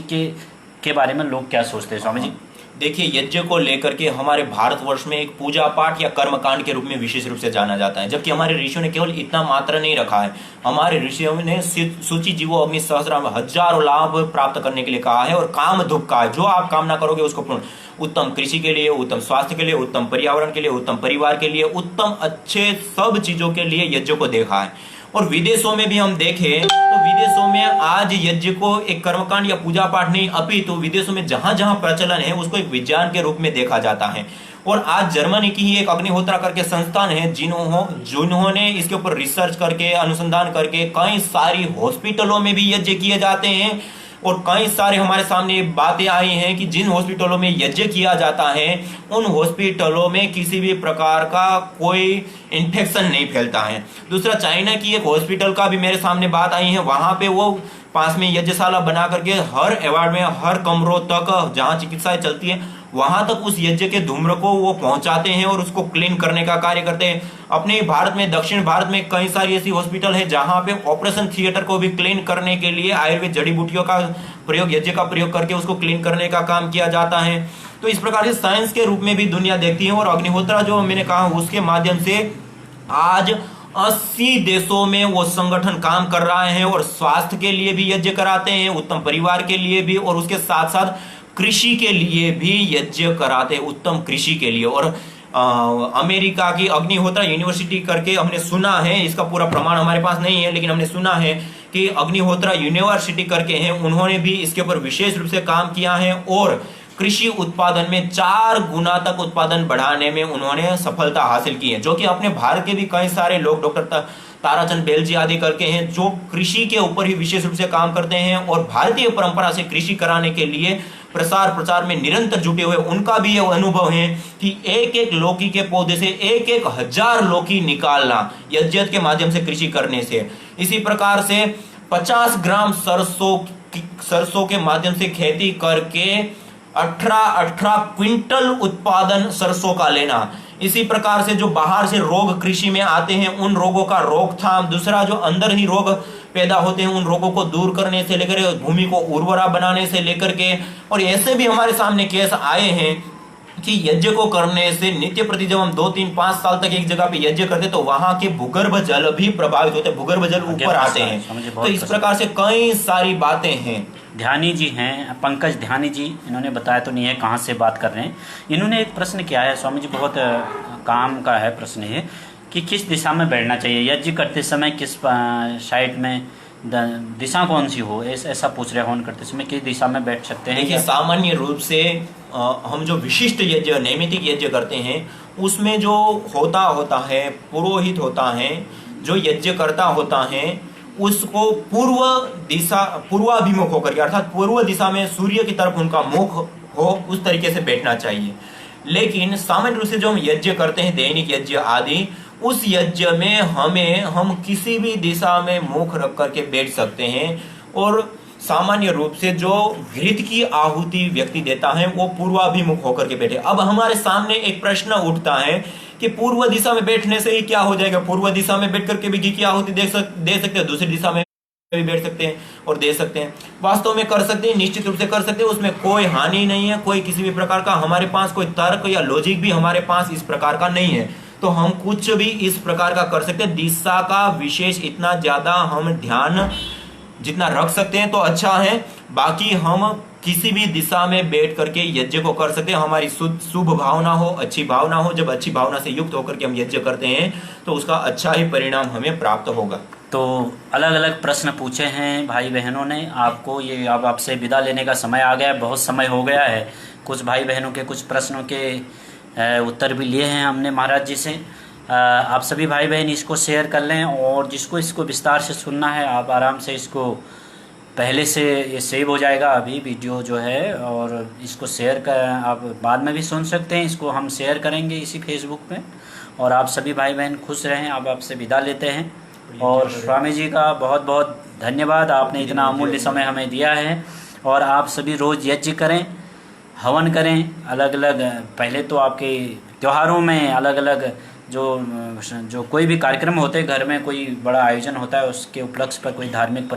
के बारे में लोग क्या सोचते हैं स्वामी जी? देखिए, यज्ञ को लेकर के हमारे भारतवर्ष में एक पूजा पाठ या कर्मकांड के रूप में विशेष रूप से जाना जाता है, जबकि हमारे ऋषियों ने केवल इतना मात्र नहीं रखा है। हमारे ऋषियों ने सूचि जीवो अग्नि सहस्राम हजारों लाभ प्राप्त करने के लिए कहा है और काम धुप कहा है। जो आप कामना करोगे उसको पूर्ण, उत्तम कृषि के लिए, उत्तम स्वास्थ्य के लिए, उत्तम पर्यावरण के लिए, उत्तम परिवार के लिए, उत्तम अच्छे सब चीजों के लिए यज्ञ को देखा है। और विदेशों में भी हम देखें तो विदेशों में आज यज्ञ को एक कर्मकांड या पूजा पाठ नहीं, अपितु तो विदेशों में जहां जहां प्रचलन है उसको एक विज्ञान के रूप में देखा जाता है। और आज जर्मनी की ही एक अग्निहोत्रा करके संस्थान है जिन्होंने इसके ऊपर रिसर्च करके, अनुसंधान करके कई सारी हॉस्पिटलों में भी यज्ञ किए जाते हैं। और कई सारे हमारे सामने बातें आई हैं कि जिन हॉस्पिटलों में यज्ञ किया जाता है उन हॉस्पिटलों में किसी भी प्रकार का कोई इन्फेक्शन नहीं फैलता है। दूसरा, चाइना की एक हॉस्पिटल का भी मेरे सामने बात आई है। वहां पे वो पास में यज्ञशाला बना करके हर वार्ड में, हर कमरों तक जहां चिकित्साएं चलती है वहां तक उस यज्ञ के धूम्र को वो पहुंचाते हैं और उसको क्लीन करने का कार्य करते हैं। अपने भारत में, दक्षिण भारत में कई सारी ऐसी हॉस्पिटल है जहां पे ऑपरेशन थिएटर को भी क्लीन करने के लिए आयुर्वेद जड़ी बूटियों का प्रयोग, यज्ञ का प्रयोग करके उसको क्लीन करने का काम किया जाता है। तो इस प्रकार से साइंस के रूप में भी दुनिया देखती है। और अग्निहोत्रा जो मैंने कहा उसके माध्यम से आज 80 देशों में वो संगठन काम कर रहा है और स्वास्थ्य के लिए भी यज्ञ कराते हैं, उत्तम परिवार के लिए भी, और उसके साथ साथ कृषि के लिए भी यज्ञ कराते हैं, उत्तम कृषि के लिए। और अमेरिका की अग्निहोत्रा यूनिवर्सिटी करके हमने सुना है, इसका पूरा प्रमाण हमारे पास नहीं है, लेकिन हमने सुना है कि अग्निहोत्रा यूनिवर्सिटी करके हैं, उन्होंने भी इसके ऊपर विशेष रूप से काम किया है और कृषि उत्पादन में 4 गुना तक उत्पादन बढ़ाने में उन्होंने सफलता हासिल की है। जो कि अपने भारत के भी कई सारे लोग, डॉक्टर ताराचंद बेलजी आदि करके हैं, जो कृषि के ऊपर ही विशेष रूप से काम करते हैं और भारतीय परंपरा से कृषि कराने के लिए प्रसार प्रचार में निरंतर जुटे हुए, उनका भी यह अनुभव है कि एक एक लौकी के पौधे से 1-1 हजार लौकी निकालना यज्ञ के माध्यम से कृषि करने से। इसी प्रकार से 50 ग्राम सरसों के माध्यम से खेती करके 18 क्विंटल उत्पादन सरसों का लेना। इसी प्रकार से जो बाहर से रोग कृषि में आते हैं उन रोगों का रोकथाम, दूसरा जो अंदर ही रोग पैदा होते हैं उन रोगों को दूर करने से लेकर भूमि को उर्वरा बनाने से लेकर के, और ऐसे भी हमारे सामने केस आए हैं कि यज्ञ को करने से नित्य प्रति जब हम 2, 3, 5 साल तक एक जगह पे यज्ञ करते तो वहां के भूगर्भ जल भी प्रभावित होते हैं, भूगर्भ जल ऊपर आते हैं। तो इस प्रकार से कई सारी बातें हैं। ध्यानी जी हैं, पंकज ध्यानी जी, इन्होंने बताया तो नहीं है कहाँ से बात कर रहे हैं। इन्होंने एक प्रश्न किया है स्वामी जी, बहुत काम का है प्रश्न है कि किस दिशा में बैठना चाहिए यज्ञ करते समय, किस साइड में, दिशा कौन सी हो, ऐसा पूछ रहे हैं। करते समय किस दिशा में बैठ सकते हैं? देखिए, सामान्य रूप से हम जो विशिष्ट यज्ञ, नैमित्तिक यज्ञ करते हैं उसमें जो होता है, पुरोहित होता है, जो यज्ञ करता होता है उसको पूर्वाभिमुख होकर के, अर्थात पूर्व दिशा में सूर्य की तरफ उनका मुख हो, उस तरीके से बैठना चाहिए। लेकिन सामान्य रूप से जो हम यज्ञ करते हैं, दैनिक यज्ञ आदि, उस यज्ञ में हम किसी भी दिशा में मुख रख करके बैठ सकते हैं। और सामान्य रूप से जो घृत की आहुति व्यक्ति देता है वो पूर्वाभिमुख होकर के बैठे। अब हमारे सामने एक प्रश्न उठता है कि पूर्व दिशा में बैठने से ही क्या हो जाएगा? पूर्व दिशा में बैठ करके भी घी की आहुति दे सकते हैं, दूसरी दिशा में भी बैठ सकते हैं और दे सकते हैं। वास्तव में कर सकते हैं, निश्चित रूप से कर सकते हैं, उसमें कोई हानि नहीं है, कोई किसी भी प्रकार का हमारे पास कोई तर्क या लॉजिक भी हमारे पास इस प्रकार का नहीं है, तो हम कुछ भी इस प्रकार का कर सकते हैं। दिशा का विशेष इतना ज्यादा हम ध्यान जितना रख सकते हैं तो अच्छा है, बाकी हम किसी भी दिशा में बैठ करके यज्ञ को कर सकते हैं। हमारी शुभ भावना हो, अच्छी भावना हो, जब अच्छी भावना से युक्त होकर के हम यज्ञ करते हैं तो उसका अच्छा ही परिणाम हमें प्राप्त होगा। तो अलग अलग प्रश्न पूछे हैं भाई बहनों ने आपको, ये अब आपसे विदा लेने का समय आ गया है, बहुत समय हो गया है। कुछ भाई बहनों के कुछ प्रश्नों के उत्तर भी लिए हैं हमने महाराज जी से। आप सभी भाई बहन इसको शेयर कर लें, और जिसको इसको विस्तार से सुनना है आप आराम से इसको, पहले से ये सेव हो जाएगा अभी वीडियो जो है, और इसको शेयर कर आप बाद में भी सुन सकते हैं। इसको हम शेयर करेंगे इसी फेसबुक पे, और आप सभी भाई बहन खुश रहें। अब आपसे विदा लेते हैं, और स्वामी जी का बहुत बहुत धन्यवाद, आपने इतना अमूल्य समय हमें दिया है। और आप सभी रोज़ यज्ञ करें, हवन करें, अलग अलग, पहले तो आपके त्योहारों में अलग अलग जो कोई भी कार्यक्रम होते हैं, घर में कोई बड़ा आयोजन होता है, उसके उपलक्ष्य पर कोई धार्मिक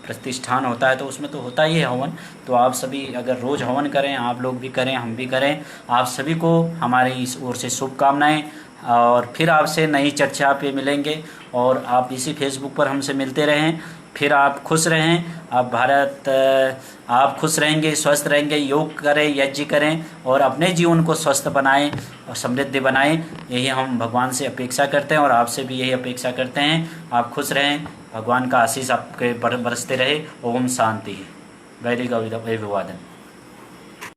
प्रतिष्ठान होता है, तो उसमें तो होता ही है हवन। तो आप सभी अगर रोज़ हवन करें, आप लोग भी करें, हम भी करें। आप सभी को हमारी इस ओर से शुभकामनाएं। और फिर आपसे नई चर्चा पे मिलेंगे, और आप इसी फेसबुक पर हमसे मिलते रहें। फिर आप खुश रहें, आप खुश रहेंगे, स्वस्थ रहेंगे, योग करें, यज्ञ करें और अपने जीवन को स्वस्थ बनाएं और समृद्धि बनाएं। यही हम भगवान से अपेक्षा करते हैं और आपसे भी यही अपेक्षा करते हैं। आप खुश रहें, भगवान का आशीष आपके बरसते रहे। ओम शांति। वैदिक अभिवादन।